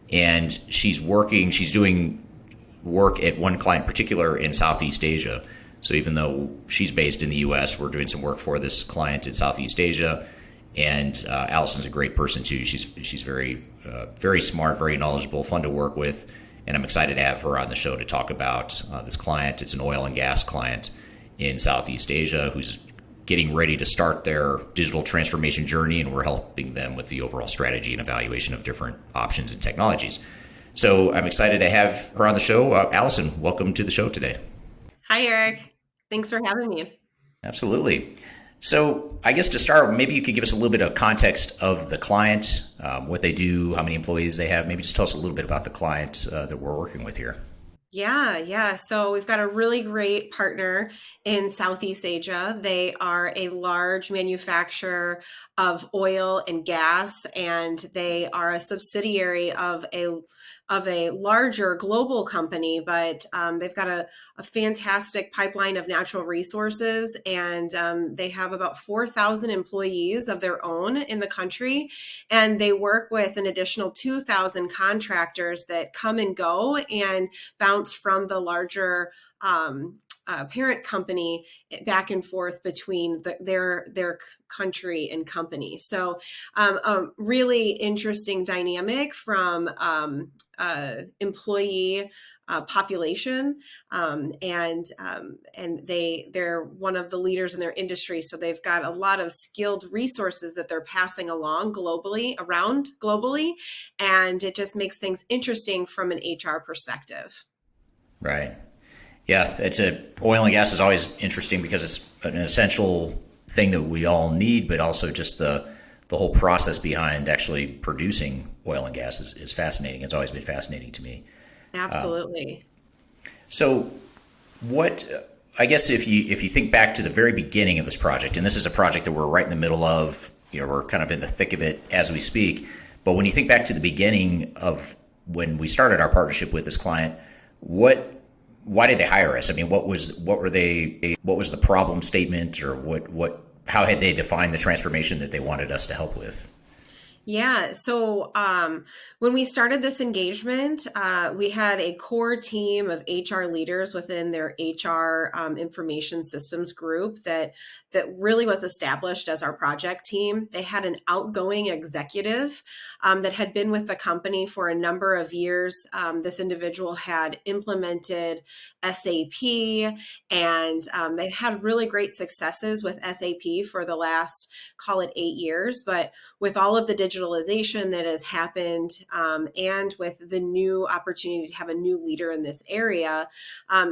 and she's doing work at one client in particular in Southeast Asia. So even though she's based in the U.S., we're doing some work for this client in Southeast Asia. And Allison's a great person too. She's very very smart, very knowledgeable, fun to work with, and I'm excited to have her on the show to talk about this client. It's an oil and gas client in Southeast Asia who's getting ready to start their digital transformation journey, and we're helping them with the overall strategy and evaluation of different options and technologies. So I'm excited to have her on the show. Allison, welcome to the show today. Hi, Eric. Thanks for having me. Absolutely. So I guess to start, maybe you could give us a little bit of context of the client, what they do, how many employees they have. Maybe just tell us a little bit about the client that we're working with here. Yeah. So we've got a really great partner in Southeast Asia. They are a large manufacturer of oil and gas, and they are a subsidiary of a larger global company, but they've got a fantastic pipeline of natural resources, and they have about 4,000 employees of their own in the country, and they work with an additional 2,000 contractors that come and go and bounce from the larger parent company back and forth between their country and company. So a really interesting dynamic from employee population, and they're one of the leaders in their industry. So they've got a lot of skilled resources that they're passing along globally, and it just makes things interesting from an HR perspective. Right. Yeah, oil and gas is always interesting because it's an essential thing that we all need, but also just the whole process behind actually producing oil and gas is fascinating. It's always been fascinating to me. Absolutely. So I guess if you think back to the very beginning of this project, and this is a project that we're right in the middle of, we're kind of in the thick of it as we speak. But when you think back to the beginning of when we started our partnership with this client, why did they hire us? I mean, what was the problem statement, or how had they defined the transformation that they wanted us to help with? Yeah. So when we started this engagement, we had a core team of HR leaders within their HR information systems group that really was established as our project team. They had an outgoing executive that had been with the company for a number of years. This individual had implemented SAP, and they've had really great successes with SAP for the last, call it 8 years. But with all of the digitalization that has happened, and with the new opportunity to have a new leader in this area,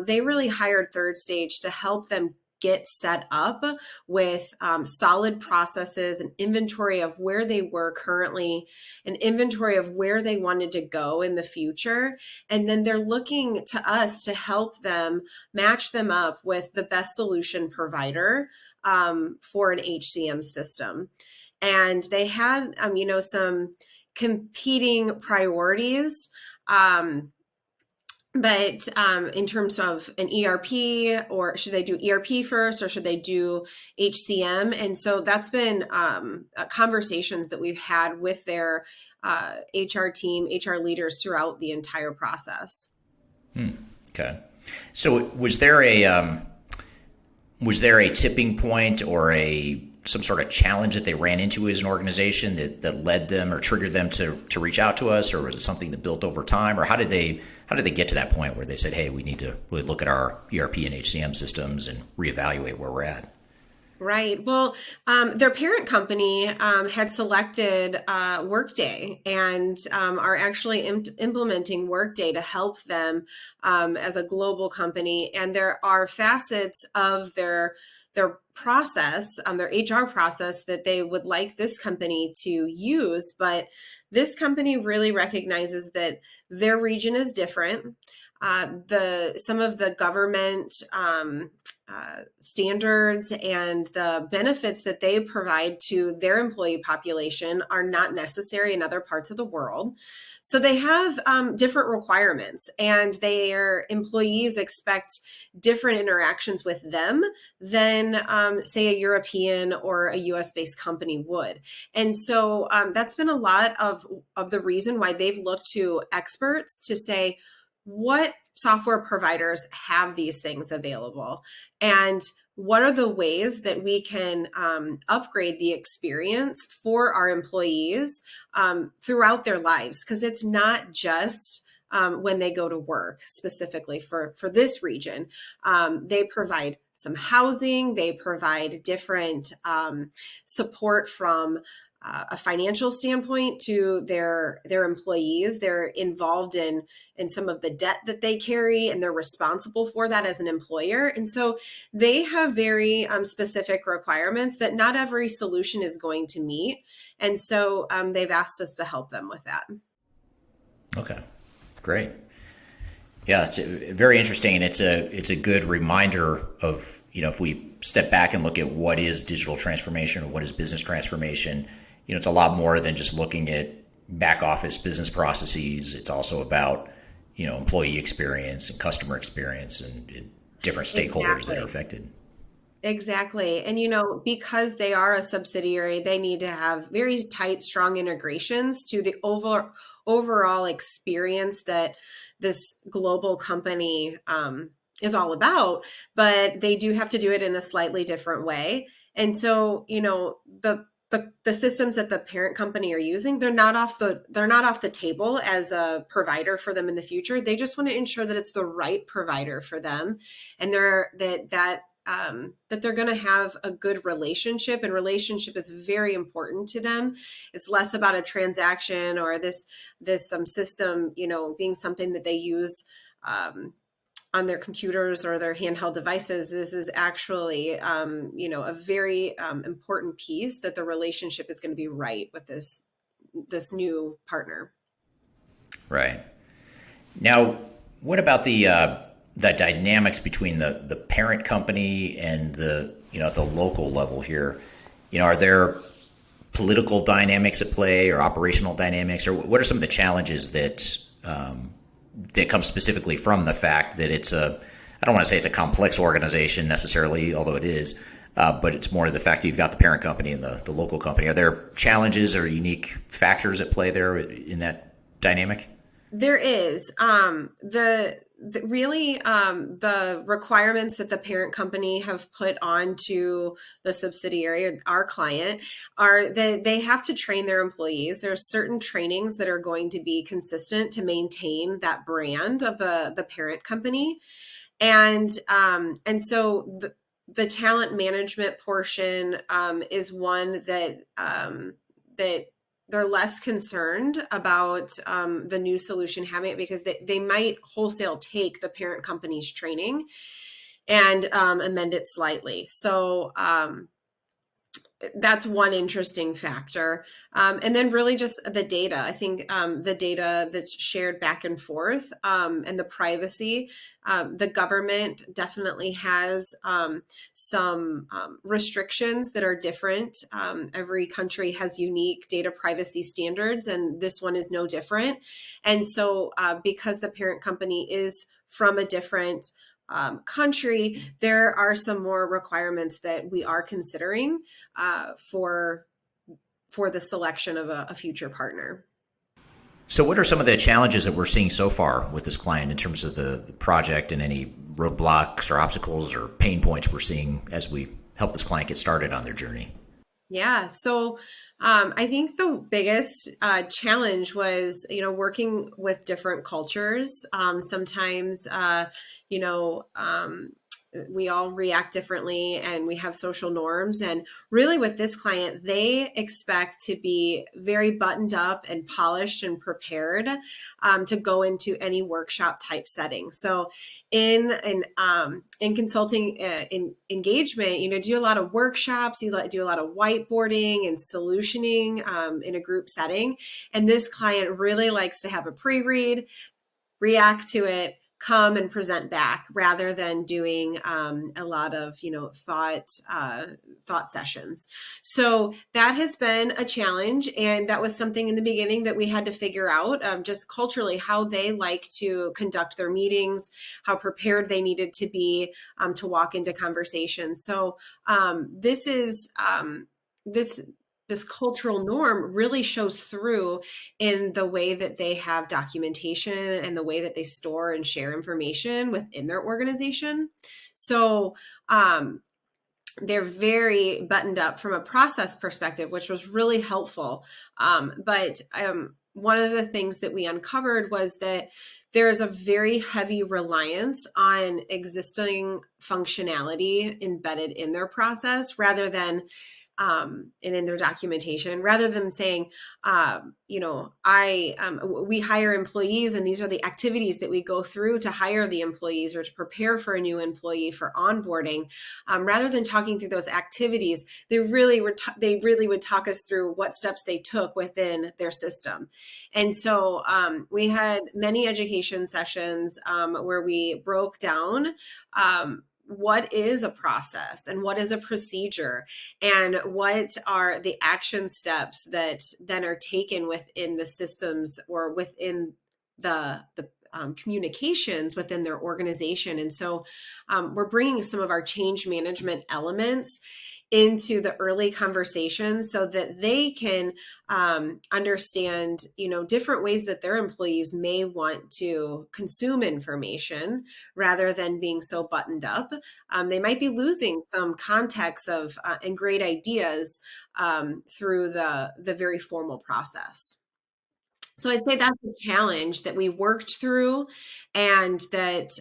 they really hired Third Stage to help them get set up with solid processes, an inventory of where they were currently, an inventory of where they wanted to go in the future. And then they're looking to us to help them match them up with the best solution provider for an HCM system. And they had, some competing priorities. But in terms of an ERP, or should they do ERP first, or should they do HCM? And so that's been conversations that we've had with their HR team, HR leaders throughout the entire process. Okay. So was there a tipping point or some sort of challenge that they ran into as an organization that led them or triggered them to reach out to us, or was it something that built over time, or how did they get to that point where they said, hey, we need to really look at our ERP and HCM systems and reevaluate where we're at? Right. Well, their parent company had selected Workday, and are actually implementing Workday to help them as a global company. And there are facets of their process, their HR process, that they would like this company to use. But this company really recognizes that their region is different. Some of the government standards and the benefits that they provide to their employee population are not necessary in other parts of the world. So they have different requirements, and their employees expect different interactions with them than, say, a European or a US-based company would. And so that's been a lot of the reason why they've looked to experts to say, what software providers have these things available, and what are the ways that we can upgrade the experience for our employees throughout their lives? Because it's not just when they go to work, specifically for this region. They provide some housing, they provide different support from a financial standpoint to their employees. They're involved in some of the debt that they carry, and they're responsible for that as an employer. And so they have very specific requirements that not every solution is going to meet. And so they've asked us to help them with that. Okay, great. Yeah, it's very interesting, and it's a good reminder of, if we step back and look at what is digital transformation or what is business transformation, it's a lot more than just looking at back office business processes. It's also about, employee experience and customer experience and different stakeholders that are affected. Exactly. And, because they are a subsidiary, they need to have very tight, strong integrations to the overall experience that this global company is all about, but they do have to do it in a slightly different way. And so, the systems that the parent company are using, they're not off the table as a provider for them in the future. They just want to ensure that it's the right provider for them, and that they're going to have a good relationship, and relationship is very important to them. It's less about a transaction or this system, being something that they use on their computers or their handheld devices. This is actually, a very important piece, that the relationship is going to be right with this new partner. Right. Now, what about the dynamics between the parent company and the local level here? Are there political dynamics at play, or operational dynamics, or what are some of the challenges that come specifically from the fact that I don't want to say it's a complex organization necessarily, although it is, but it's more the fact that you've got the parent company and the local company. Are there challenges or unique factors at play there in that dynamic? There is. The requirements that the parent company have put onto the subsidiary, our client, are that they have to train their employees. There are certain trainings that are going to be consistent to maintain that brand of the parent company. And so the talent management portion is one that they're less concerned about the new solution having it, because they might wholesale take the parent company's training and amend it slightly. So that's one interesting factor. And then really just the data. I think the data that's shared back and forth, and the privacy, the government definitely has some restrictions that are different. Every country has unique data privacy standards, and this one is no different. And so because the parent company is from a different country, there are some more requirements that we are considering for the selection of a future partner. So what are some of the challenges that we're seeing so far with this client in terms of the project, and any roadblocks or obstacles or pain points we're seeing as we help this client get started on their journey? Yeah. So I think the biggest challenge was, working with different cultures. Sometimes, we all react differently, and we have social norms. And really with this client, they expect to be very buttoned up and polished and prepared to go into any workshop type setting. So in consulting in engagement, do a lot of workshops, you do a lot of whiteboarding and solutioning in a group setting. And this client really likes to have a pre-read, react to it, come and present back, rather than doing a lot of thought sessions. So that has been a challenge, and that was something in the beginning that we had to figure out, just culturally, how they like to conduct their meetings, how prepared they needed to be to walk into conversations. So this cultural norm really shows through in the way that they have documentation and the way that they store and share information within their organization. So they're very buttoned up from a process perspective, which was really helpful. But one of the things that we uncovered was that there is a very heavy reliance on existing functionality embedded in their process, rather than and in their documentation, rather than saying, we hire employees, and these are the activities that we go through to hire the employees or to prepare for a new employee for onboarding. Rather than talking through those activities, they really would talk us through what steps they took within their system. And so we had many education sessions where we broke down what is a process and what is a procedure, and what are the action steps that then are taken within the systems or within the communications within their organization. And so we're bringing some of our change management elements into the early conversations so that they can understand, different ways that their employees may want to consume information rather than being so buttoned up. They might be losing some context of and great ideas through the very formal process. So I'd say that's a challenge that we worked through, and that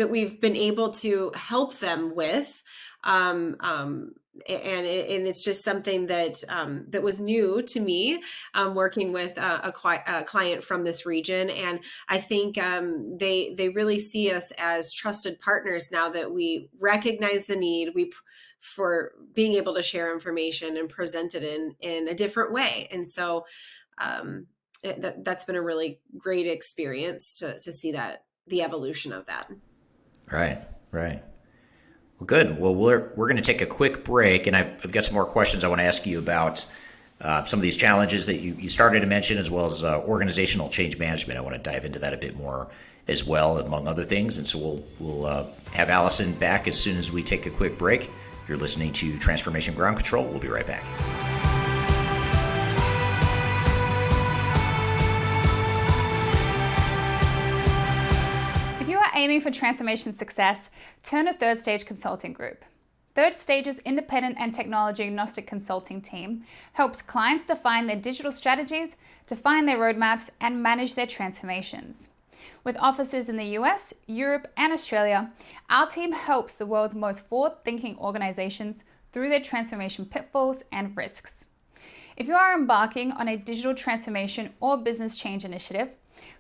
we've been able to help them with. And it's just something that that was new to me, working with a client from this region. And I think they really see us as trusted partners now that we recognize the need for being able to share information and present it in a different way. And so that's been a really great experience to see that, the evolution of that. Right. Well, good. Well, we're going to take a quick break, and I've got some more questions I want to ask you about some of these challenges that you started to mention, as well as organizational change management. I want to dive into that a bit more as well, among other things. And so we'll have Allison back as soon as we take a quick break. You're listening to Transformation Ground Control. We'll be right back. If you are aiming for transformation success, turn to Third Stage Consulting Group. Third Stage's independent and technology agnostic consulting team helps clients define their digital strategies, define their roadmaps, and manage their transformations. With offices in the US, Europe, and Australia, our team helps the world's most forward-thinking organizations through their transformation pitfalls and risks. If you are embarking on a digital transformation or business change initiative,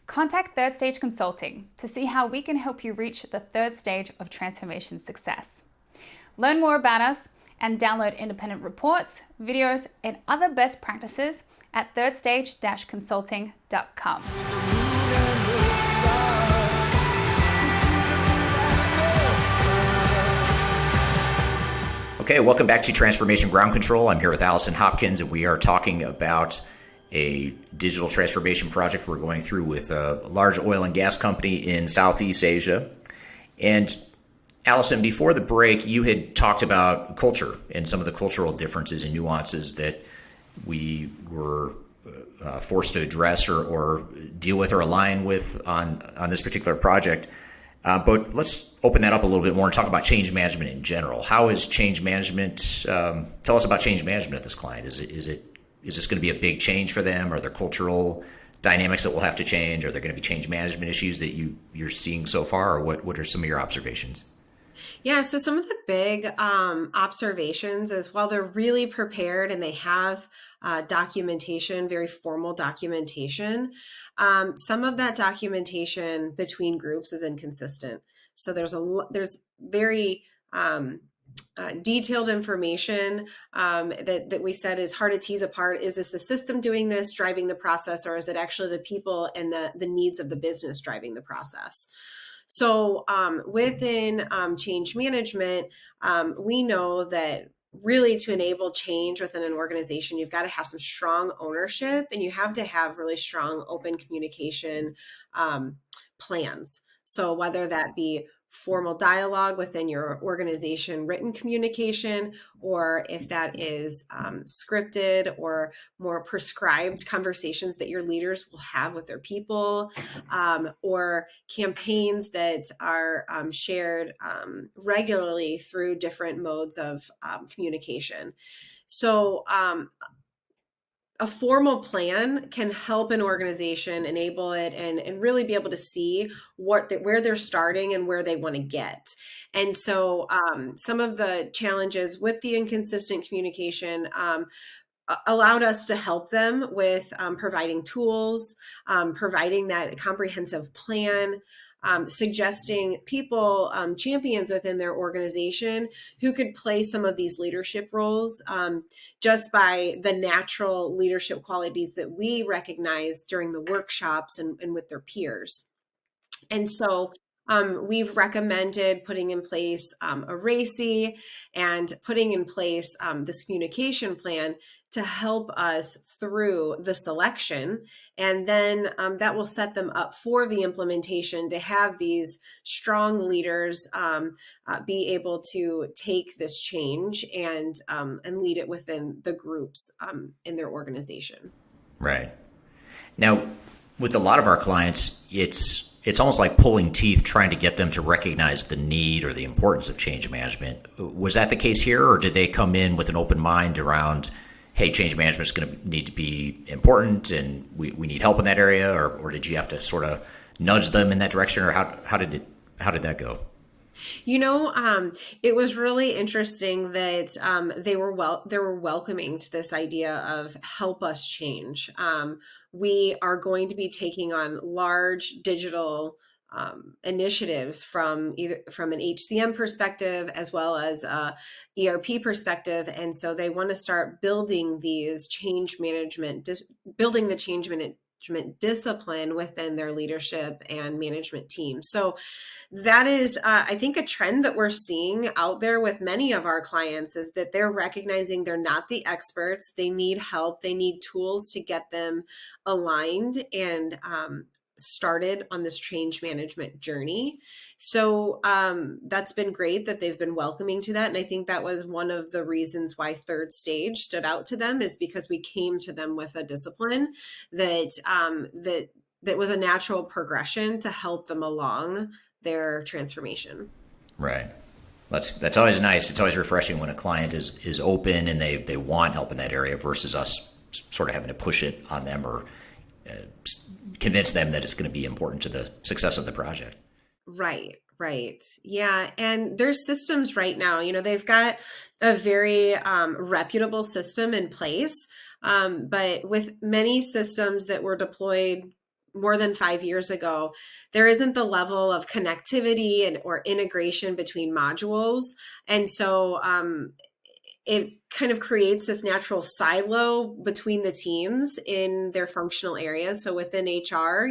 contact Third Stage Consulting to see how we can help you reach the third stage of transformation success. Learn more about us and download independent reports, videos, and other best practices at thirdstage-consulting.com. Okay, welcome back to Transformation Ground Control. I'm here with Allison Hopkins, and we are talking about a digital transformation project we're going through with a large oil and gas company in Southeast Asia. And Allison, before the break, you had talked about culture and some of the cultural differences and nuances that we were forced to address or deal with or align with on this particular project. But let's open that up a little bit more and talk about change management in general. How is change management? Tell us about change management at this client. Is this going to be a big change for them? Are there cultural dynamics that will have to change? Are there going to be change management issues that you're seeing so far, or what are some of your observations? Yeah, so some of the big observations is, while they're really prepared and they have documentation, very formal documentation, some of that documentation between groups is inconsistent. So there's very detailed information that we said is hard to tease apart. Is this the system doing this, driving the process, or is it actually the people and the needs of the business driving the process? So within change management, we know that really to enable change within an organization, you've got to have some strong ownership, and you have to have really strong open communication plans. So whether that be formal dialogue within your organization, written communication, or if that is scripted or more prescribed conversations that your leaders will have with their people, or campaigns that are shared regularly through different modes of communication. So a formal plan can help an organization enable it and really be able to see where they're starting and where they want to get. And so some of the challenges with the inconsistent communication allowed us to help them with providing tools, providing that comprehensive plan, suggesting people, champions within their organization who could play some of these leadership roles just by the natural leadership qualities that we recognize during the workshops and with their peers. And so we've recommended putting in place a RACI and putting in place this communication plan to help us through the selection. And then that will set them up for the implementation to have these strong leaders be able to take this change and lead it within the groups in their organization. Right. Now, with a lot of our clients, it's almost like pulling teeth trying to get them to recognize the need or the importance of change management. Was that the case here, or did they come in with an open mind around, hey, change management is going to need to be important and we need help in that area, or did you have to sort of nudge them in that direction, or how did that go? It was really interesting that they were welcoming to this idea of help us change. We are going to be taking on large digital initiatives from an HCM perspective as well as a ERP perspective, and so they want to start building these building the change management discipline within their leadership and management team. So that is, I think, a trend that we're seeing out there with many of our clients is that they're recognizing they're not the experts. They need help. They need tools to get them aligned and started on this change management journey. So that's been great that they've been welcoming to that. And I think that was one of the reasons why Third Stage stood out to them, is because we came to them with a discipline that was a natural progression to help them along their transformation. Right. That's always nice. It's always refreshing when a client is open and they want help in that area versus us sort of having to push it on them or convince them that it's going to be important to the success of the project. Right. Yeah. And there's systems right now, they've got a very reputable system in place. But with many systems that were deployed more than 5 years ago, there isn't the level of connectivity or integration between modules. And so it kind of creates this natural silo between the teams in their functional areas. So within HR,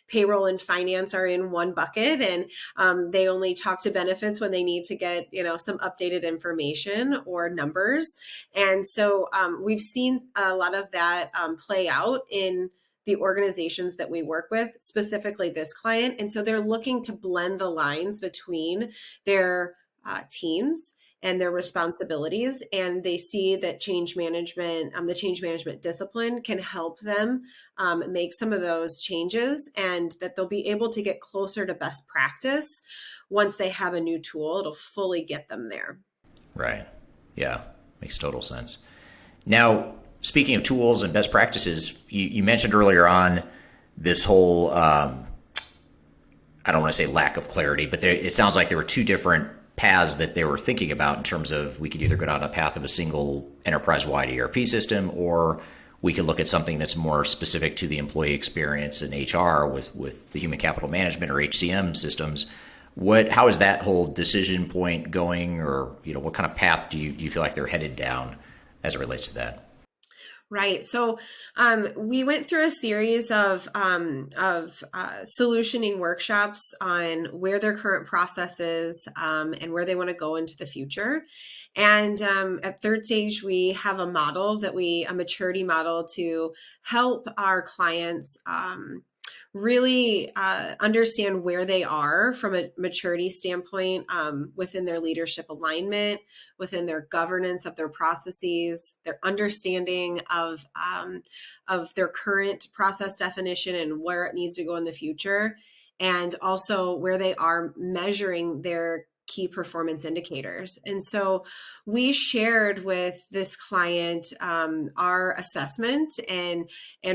payroll and finance are in one bucket, and they only talk to benefits when they need to get, some updated information or numbers. And so we've seen a lot of that play out in the organizations that we work with, specifically this client. And so they're looking to blend the lines between their teams and their responsibilities. And they see that change management, the change management discipline can help them make some of those changes, and that they'll be able to get closer to best practice once they have a new tool. It'll fully get them there. Right. Yeah. Makes total sense. Now, speaking of tools and best practices, you mentioned earlier on this whole, I don't want to say lack of clarity, but it sounds like there were two different paths that they were thinking about in terms of we could either go down a path of a single enterprise-wide ERP system, or we could look at something that's more specific to the employee experience in HR with the human capital management or HCM systems. How is that whole decision point going, or what kind of path do you feel like they're headed down as it relates to that? Right. So we went through a series of solutioning workshops on where their current process is and where they want to go into the future. And at Third Stage, we have a maturity model to help our clients really understand where they are from a maturity standpoint within their leadership alignment, within their governance of their processes, their understanding of their current process definition and where it needs to go in the future, and also where they are measuring their key performance indicators. And so we shared with this client our assessment and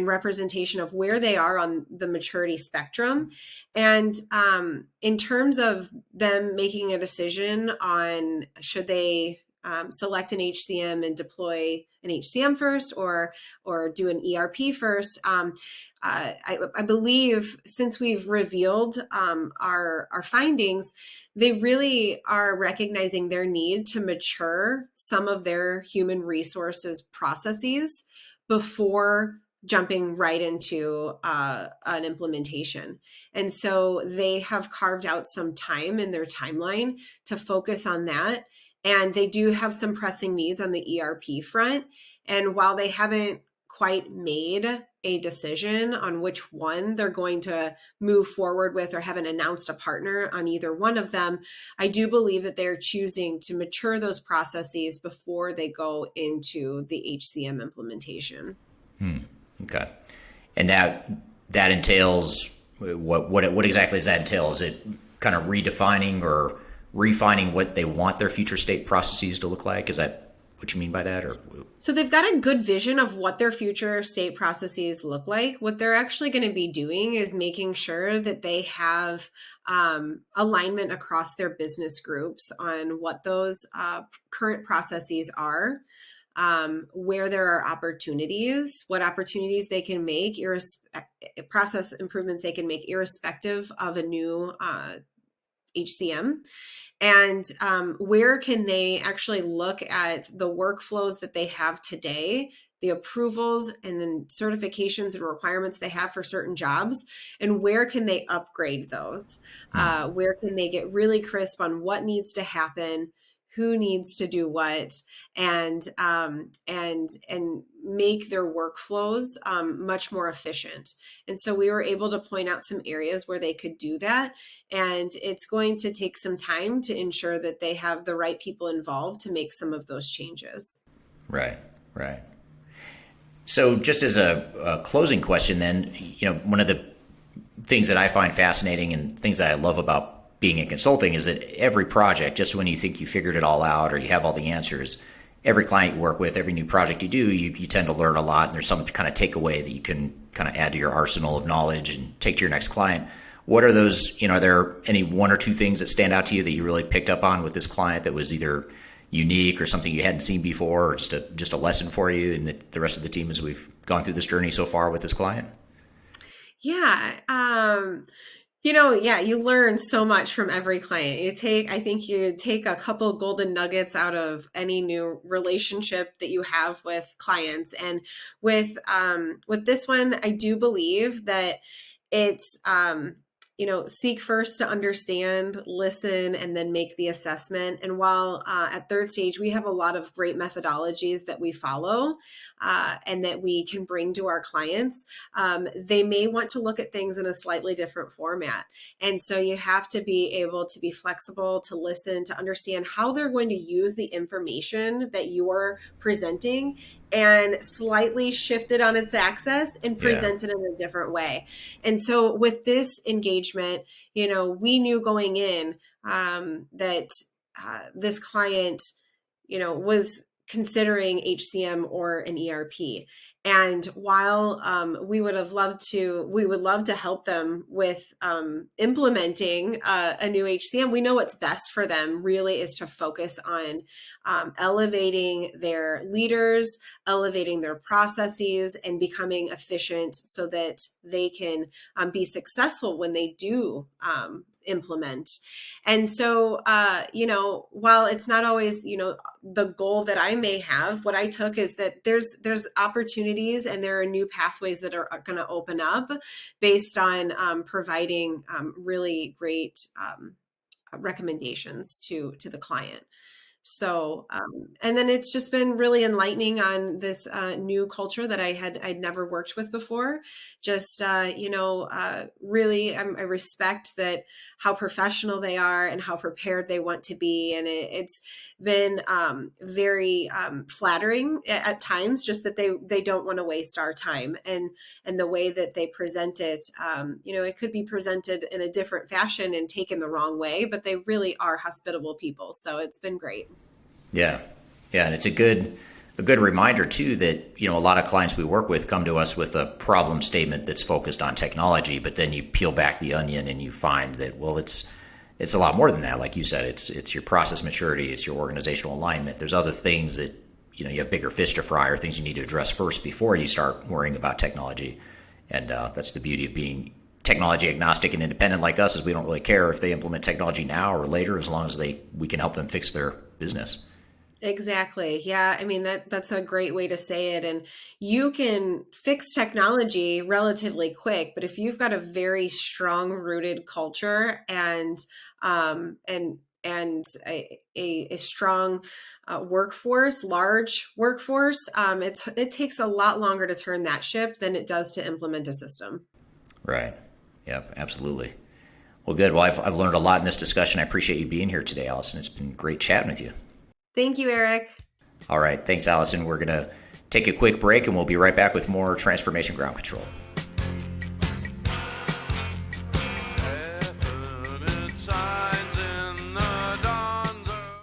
representation of where they are on the maturity spectrum. And in terms of them making a decision on should they select an HCM and deploy an HCM first or do an ERP first, I believe since we've revealed our findings, they really are recognizing their need to mature some of their human resources processes before jumping right into an implementation. And so they have carved out some time in their timeline to focus on that. And they do have some pressing needs on the ERP front. And while they haven't quite made a decision on which one they're going to move forward with or haven't announced a partner on either one of them, I do believe that they're choosing to mature those processes before they go into the HCM implementation. Okay. And that entails what exactly does that entail? Is it kind of redefining or refining what they want their future state processes to look like? Is that what you mean by that? Or so they've got a good vision of what their future state processes look like. What they're actually going to be doing is making sure that they have alignment across their business groups on what those current processes are, where there are opportunities, what opportunities they can make, process improvements they can make irrespective of a new HCM. And where can they actually look at the workflows that they have today, the approvals and then certifications and requirements they have for certain jobs, and where can they upgrade those? Where can they get really crisp on what needs to happen, who needs to do what, and make their workflows much more efficient. And so we were able to point out some areas where they could do that. And it's going to take some time to ensure that they have the right people involved to make some of those changes. Right. So just as a closing question then, one of the things that I find fascinating and things that I love about being in consulting is that every project, just when you think you figured it all out or you have all the answers, every client you work with, every new project you do, you tend to learn a lot, and there's something to kind of take away that you can kind of add to your arsenal of knowledge and take to your next client. What are those, are there any one or two things that stand out to you that you really picked up on with this client that was either unique or something you hadn't seen before, or just a lesson for you and the rest of the team as we've gone through this journey so far with this client? Yeah. You learn so much from every client. I think you take a couple golden nuggets out of any new relationship that you have with clients. And with this one, I do believe that it's, seek first to understand, listen, and then make the assessment. And while at third stage, we have a lot of great methodologies that we follow and that we can bring to our clients, they may want to look at things in a slightly different format. And so you have to be able to be flexible, to listen, to understand how they're going to use the information that you're presenting and slightly shift it on its axis and present it in a different way. And so with this engagement, we knew going in that this client, was considering HCM or an ERP. And while we would love to help them with implementing a new HCM, we know what's best for them really is to focus on elevating their leaders, elevating their processes, and becoming efficient so that they can be successful when they do implement. And so, while it's not always, the goal that I may have, what I took is that there's opportunities and there are new pathways that are going to open up based on providing really great recommendations to the client. So, and then it's just been really enlightening on this new culture that I'd never worked with before. Just, really, I respect that how professional they are and how prepared they want to be. And it's been very flattering at times, just that they don't want to waste our time. And the way that they present it, it could be presented in a different fashion and taken the wrong way, but they really are hospitable people. So it's been great. Yeah. And it's a good reminder too that, a lot of clients we work with come to us with a problem statement that's focused on technology, but then you peel back the onion and you find that, well, it's a lot more than that. Like you said, it's your process maturity, it's your organizational alignment. There's other things that, you have bigger fish to fry or things you need to address first before you start worrying about technology. And that's the beauty of being technology agnostic and independent like us, is we don't really care if they implement technology now or later, as long as we can help them fix their business. Exactly. Yeah. I mean, that's a great way to say it. And you can fix technology relatively quick, but if you've got a very strong rooted culture um, and and a strong workforce, large workforce, it takes a lot longer to turn that ship than it does to implement a system. Right. Yep. Absolutely. Well, good. Well, I've learned a lot in this discussion. I appreciate you being here today, Allison. It's been great chatting with you. Thank you, Eric. All right. Thanks, Allison. We're going to take a quick break, and we'll be right back with more Transformation Ground Control.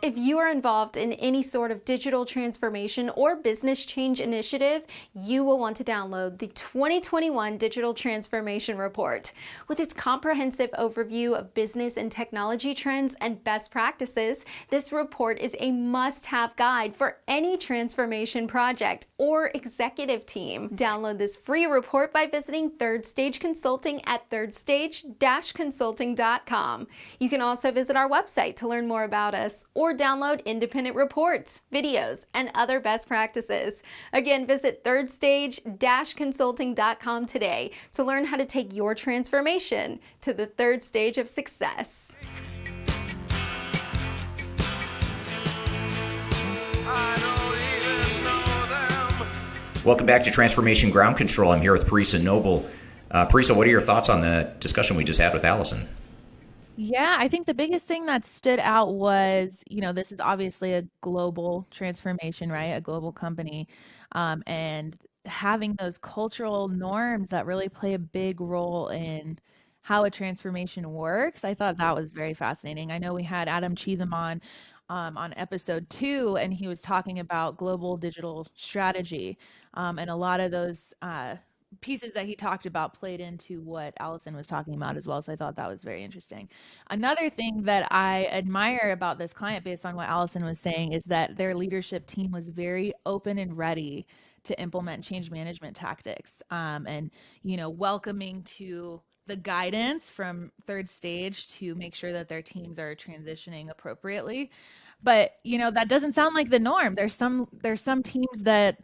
If you are involved in any sort of digital transformation or business change initiative, you will want to download the 2021 Digital Transformation Report. With its comprehensive overview of business and technology trends and best practices, this report is a must-have guide for any transformation project or executive team. Download this free report by visiting Third Stage Consulting at thirdstage-consulting.com. You can also visit our website to learn more about us or download independent reports, videos, and other best practices. Again, visit thirdstage-consulting.com today to learn how to take your transformation to the third stage of success. Welcome back to Transformation Ground Control. I'm here with Paresa Noble. Paresa, what are your thoughts on the discussion we just had with Allison? Yeah, I think the biggest thing that stood out was, this is obviously a global transformation, right? A global company. And having those cultural norms that really play a big role in how a transformation works. I thought that was very fascinating. I know we had Adam Cheatham on episode 2, and he was talking about global digital strategy. And a lot of those pieces that he talked about played into what Allison was talking about as well. So I thought that was very interesting. Another thing that I admire about this client, based on what Allison was saying, is that their leadership team was very open and ready to implement change management tactics, and, welcoming to the guidance from third stage to make sure that their teams are transitioning appropriately. But, that doesn't sound like the norm. There's some teams that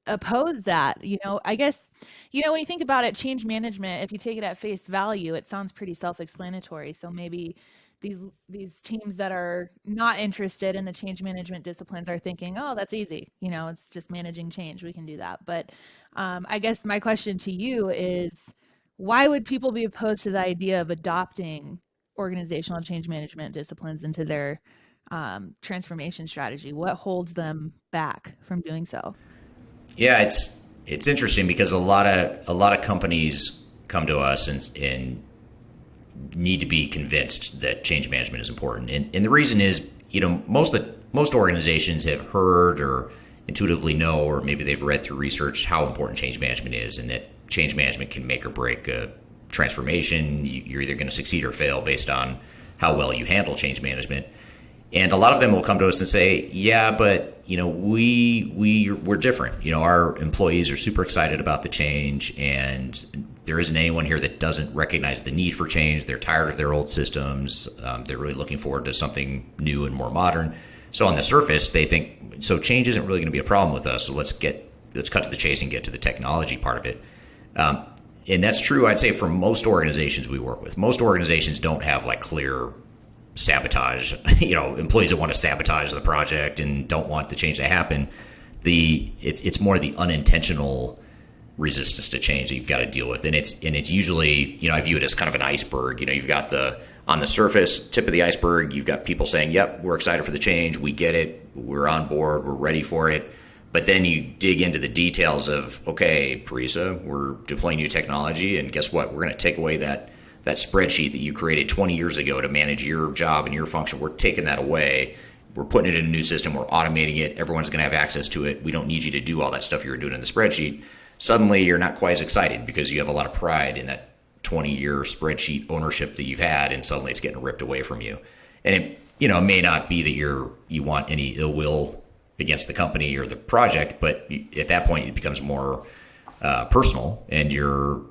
oppose that. I guess, when you think about it, change management, if you take it at face value, it sounds pretty self-explanatory. So maybe these teams that are not interested in the change management disciplines are thinking, oh, that's easy. It's just managing change. We can do that. But I guess my question to you is, why would people be opposed to the idea of adopting organizational change management disciplines into their transformation strategy? What holds them back from doing so? Yeah, it's interesting because a lot of companies come to us and need to be convinced that change management is important. And the reason is, most organizations have heard or intuitively know, or maybe they've read through research, how important change management is, and that change management can make or break a transformation. You're either going to succeed or fail based on how well you handle change management. And a lot of them will come to us and say, yeah, but we're different. Our employees are super excited about the change, and there isn't anyone here that doesn't recognize the need for change. They're tired of their old systems. They're really looking forward to something new and more modern. So on the surface, they think, so change isn't really going to be a problem with us. So let's cut to the chase and get to the technology part of it. And that's true, I'd say, for most organizations we work with. Most organizations don't have clear sabotage, employees that want to sabotage the project and don't want the change to happen. It's more the unintentional resistance to change that you've got to deal with, and it's usually, I view it as kind of an iceberg. You've got on the surface, tip of the iceberg, you've got people saying, "Yep, we're excited for the change, we get it, we're on board, we're ready for it." But then you dig into the details of, okay, Paresa, we're deploying new technology, and guess what? We're going to take away that spreadsheet that you created 20 years ago to manage your job and your function. We're taking that away. We're putting it in a new system. We're automating it. Everyone's going to have access to it. We don't need you to do all that stuff you were doing in the spreadsheet. Suddenly, you're not quite as excited because you have a lot of pride in that 20-year spreadsheet ownership that you've had, and suddenly it's getting ripped away from you. And it may not be that you want any ill will against the company or the project, but at that point, it becomes more personal, and you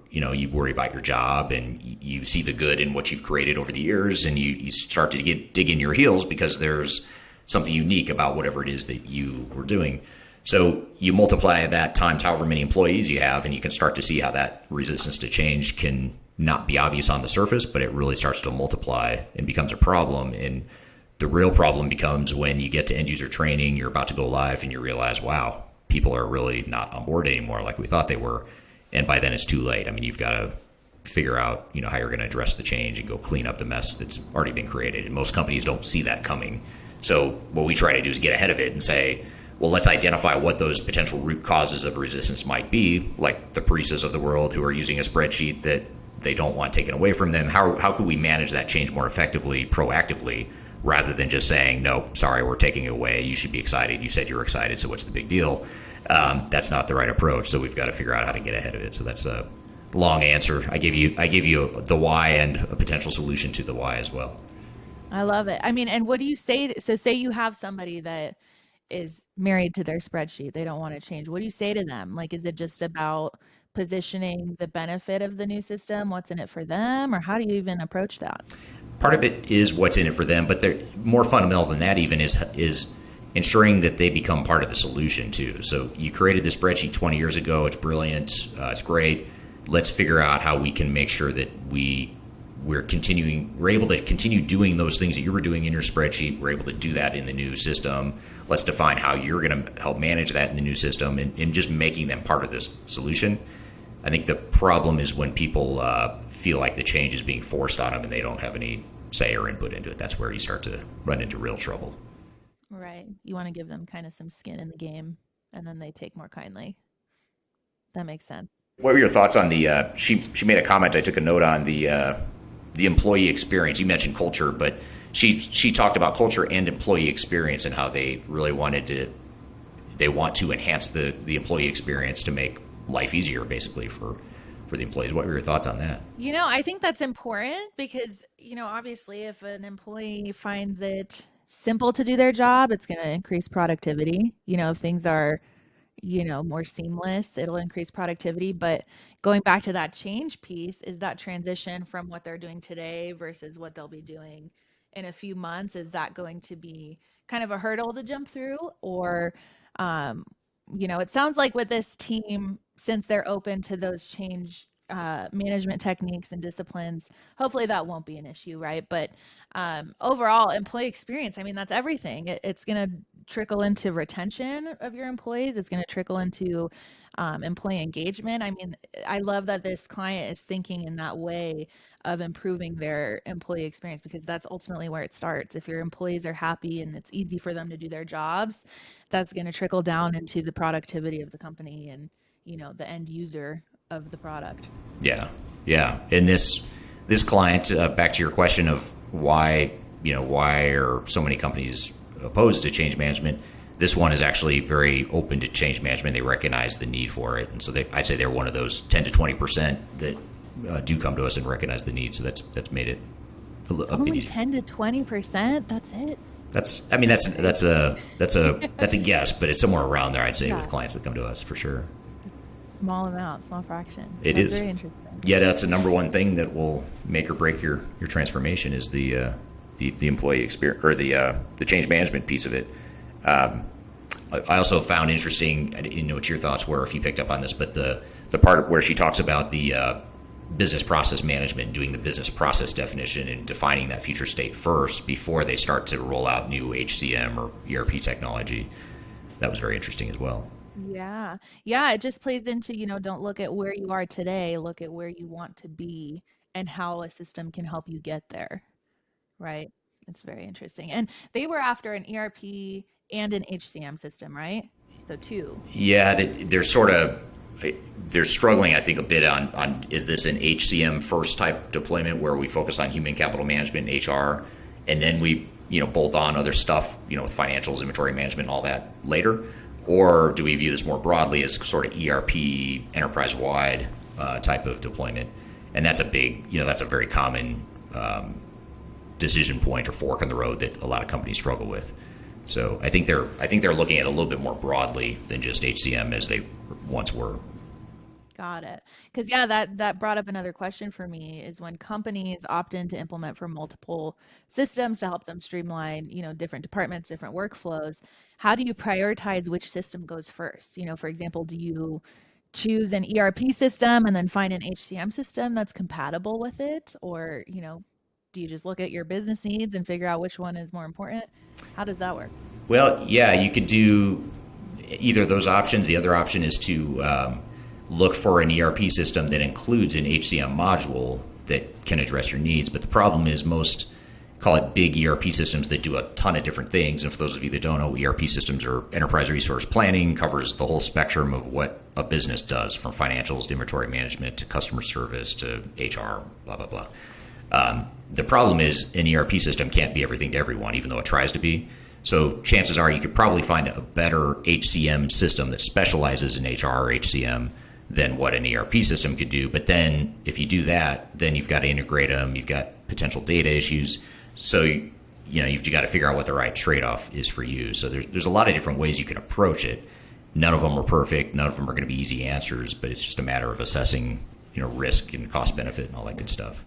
worry about your job, and you see the good in what you've created over the years, and you start to dig in your heels because there's something unique about whatever it is that you were doing. So you multiply that times however many employees you have, and you can start to see how that resistance to change can not be obvious on the surface, but it really starts to multiply and becomes a problem. And the real problem becomes when you get to end user training, you're about to go live, and you realize, wow, people are really not on board anymore like we thought they were. And by then it's too late. I mean, you've got to figure out, how you're going to address the change and go clean up the mess that's already been created. And most companies don't see that coming. So what we try to do is get ahead of it and say, well, let's identify what those potential root causes of resistance might be, like the Paresas of the world who are using a spreadsheet that they don't want taken away from them. How could we manage that change more effectively, proactively, rather than just saying, no, sorry, we're taking it away. You should be excited. You said you were excited, so what's the big deal? That's not the right approach. So we've got to figure out how to get ahead of it. So that's a long answer. I gave you the why and a potential solution to the why as well. I love it. I mean, and what do you say? So say you have somebody that is married to their spreadsheet. They don't want to change. What do you say to them? Like, is it just about positioning the benefit of the new system? What's in it for them? Or how do you even approach that? Part of it is what's in it for them, but they're more fundamental than that even is ensuring that they become part of the solution too. So you created this spreadsheet 20 years ago. It's brilliant. It's great. Let's figure out how we can make sure that we're able to continue doing those things that you were doing in your spreadsheet. We're able to do that in the new system. Let's define how you're going to help manage that in the new system, and just making them part of this solution. I think the problem is when people feel like the change is being forced on them and they don't have any say or input into it. That's where you start to run into real trouble. Right. You want to give them kind of some skin in the game, and then they take more kindly. That makes sense. What were your thoughts on the, she made a comment I took a note on, the employee experience. You mentioned culture, but she talked about culture and employee experience and how they really want to enhance the employee experience to make life easier, basically, for the employees. What were your thoughts on that? I think that's important because, obviously if an employee finds it simple to do their job, it's going to increase productivity. If things are, more seamless, it'll increase productivity. But going back to that change piece, is that transition from what they're doing today versus what they'll be doing in a few months, is that going to be kind of a hurdle to jump through? Or, it sounds like with this team, since they're open to those change management techniques and disciplines, hopefully that won't be an issue, right? But overall, employee experience, I mean, that's everything. It's going to trickle into retention of your employees. It's going to trickle into employee engagement. I mean, I love that this client is thinking in that way of improving their employee experience, because that's ultimately where it starts. If your employees are happy and it's easy for them to do their jobs, that's going to trickle down into the productivity of the company and, the end user of the product. Yeah. And this client, back to your question of why are so many companies opposed to change management? This one is actually very open to change management. They recognize the need for it, and so I'd say they're one of those 10 to 20% that do come to us and recognize the need. So that's made it a bit only easier. 10 to 20%. That's it. That's a guess, but it's somewhere around there, I'd say, Yeah. with clients that come to us for sure. Small amount, small fraction. It That's is very interesting. Yeah, that's the number one thing that will make or break your transformation is the employee experience, or the change management piece of it. I also found interesting, I didn't know what your thoughts were if you picked up on this, but the part where she talks about the business process management, doing the business process definition and defining that future state first before they start to roll out new HCM or ERP technology. That was very interesting as well. Yeah. It just plays into, don't look at where you are today, look at where you want to be and how a system can help you get there. Right. It's very interesting. And they were after an ERP and an HCM system, right? So two. Yeah, they're struggling, I think, a bit on is this an HCM first type deployment where we focus on human capital management and HR, and then we bolt on other stuff, with financials, inventory management, all that later? Or do we view this more broadly as sort of ERP enterprise-wide type of deployment? And that's a big, that's a very common decision point or fork in the road that a lot of companies struggle with. So I think they're looking at it a little bit more broadly than just HCM as they once were. Got it. Because yeah, that brought up another question for me is when companies opt in to implement for multiple systems to help them streamline, different departments, different workflows, how do you prioritize which system goes first? For example, do you choose an ERP system and then find an HCM system that's compatible with it? Or, do you just look at your business needs and figure out which one is more important? How does that work? Well, yeah, you could do either of those options. The other option is to look for an ERP system that includes an HCM module that can address your needs. But the problem is most, call it big ERP systems that do a ton of different things. And for those of you that don't know, ERP systems are enterprise resource planning, covers the whole spectrum of what a business does, from financials to inventory management to customer service to HR, blah, blah, blah. The problem is an ERP system can't be everything to everyone, even though it tries to be. So chances are you could probably find a better HCM system that specializes in HR or HCM than what an ERP system could do. But then if you do that, then you've got to integrate them. You've got potential data issues. So, you've got to figure out what the right trade-off is for you. So there's a lot of different ways you can approach it. None of them are perfect. None of them are going to be easy answers, but it's just a matter of assessing, risk and cost benefit and all that good stuff.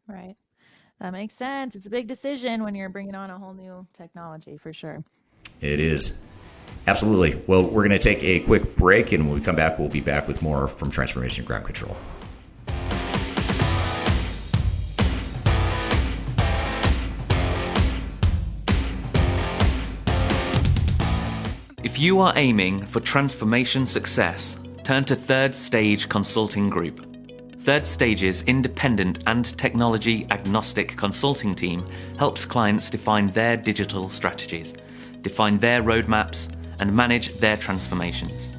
Right. That makes sense. It's a big decision when you're bringing on a whole new technology, for sure. It is. Absolutely. Well, we're going to take a quick break, and when we come back, we'll be back with more from Transformation Ground Control. If you are aiming for transformation success, turn to Third Stage Consulting Group. Third Stage's independent and technology agnostic consulting team helps clients define their digital strategies, define their roadmaps, and manage their transformations.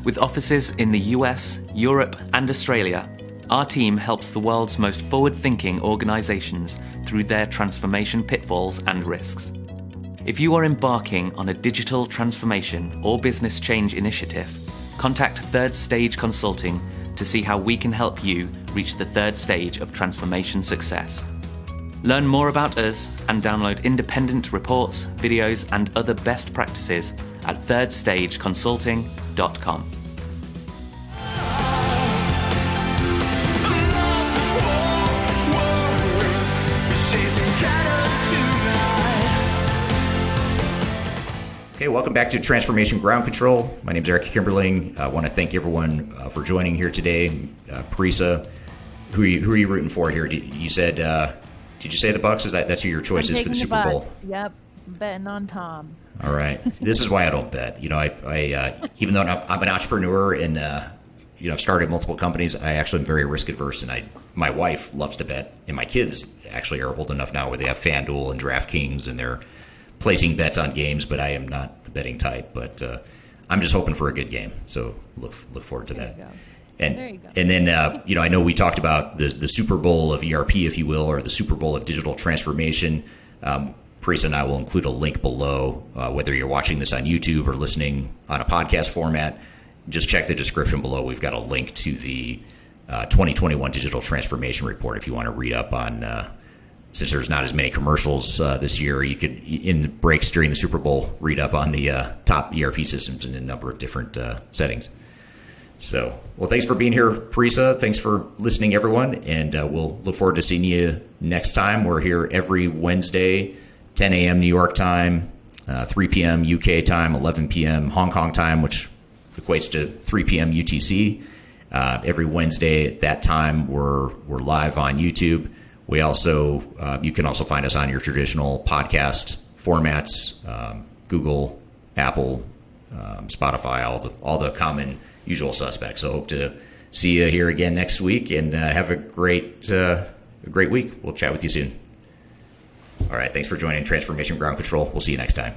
With offices in the US, Europe, and Australia, our team helps the world's most forward-thinking organizations through their transformation pitfalls and risks. If you are embarking on a digital transformation or business change initiative, contact Third Stage Consulting to see how we can help you reach the third stage of transformation success. Learn more about us and download independent reports, videos, and other best practices at thirdstageconsulting.com. Okay, welcome back to Transformation Ground Control. My name is Eric Kimberling. I want to thank everyone for joining here today. Paresa, who are you rooting for here? You said, did you say the Bucks? That's who your choice is for the Super Bowl? Yep, I'm betting on Tom. All right, this is why I don't bet. I even though I'm an entrepreneur and I've started multiple companies, I actually am very risk adverse, and my wife loves to bet, and my kids actually are old enough now where they have FanDuel and DraftKings, and they're placing bets on games, but I am not the betting type. But I'm just hoping for a good game, so look forward to that. There you go. And then I know we talked about the Super Bowl of ERP, if you will, or the Super Bowl of digital transformation. Paresa and I will include a link below, whether you're watching this on YouTube or listening on a podcast format. Just check the description below. We've got a link to the 2021 Digital Transformation Report if you want to read up on. Since there's not as many commercials this year, you could, in the breaks during the Super Bowl, read up on the top ERP systems in a number of different settings. So, well, thanks for being here, Paresa. Thanks for listening, everyone. And we'll look forward to seeing you next time. We're here every Wednesday, 10 a.m. New York time, 3 p.m. UK time, 11 p.m. Hong Kong time, which equates to 3 p.m. UTC. Every Wednesday at that time, we're live on YouTube. We also, you can also find us on your traditional podcast formats, Google, Apple, Spotify, all the common usual suspects. So hope to see you here again next week, and have a great week. We'll chat with you soon. All right. Thanks for joining Transformation Ground Control. We'll see you next time.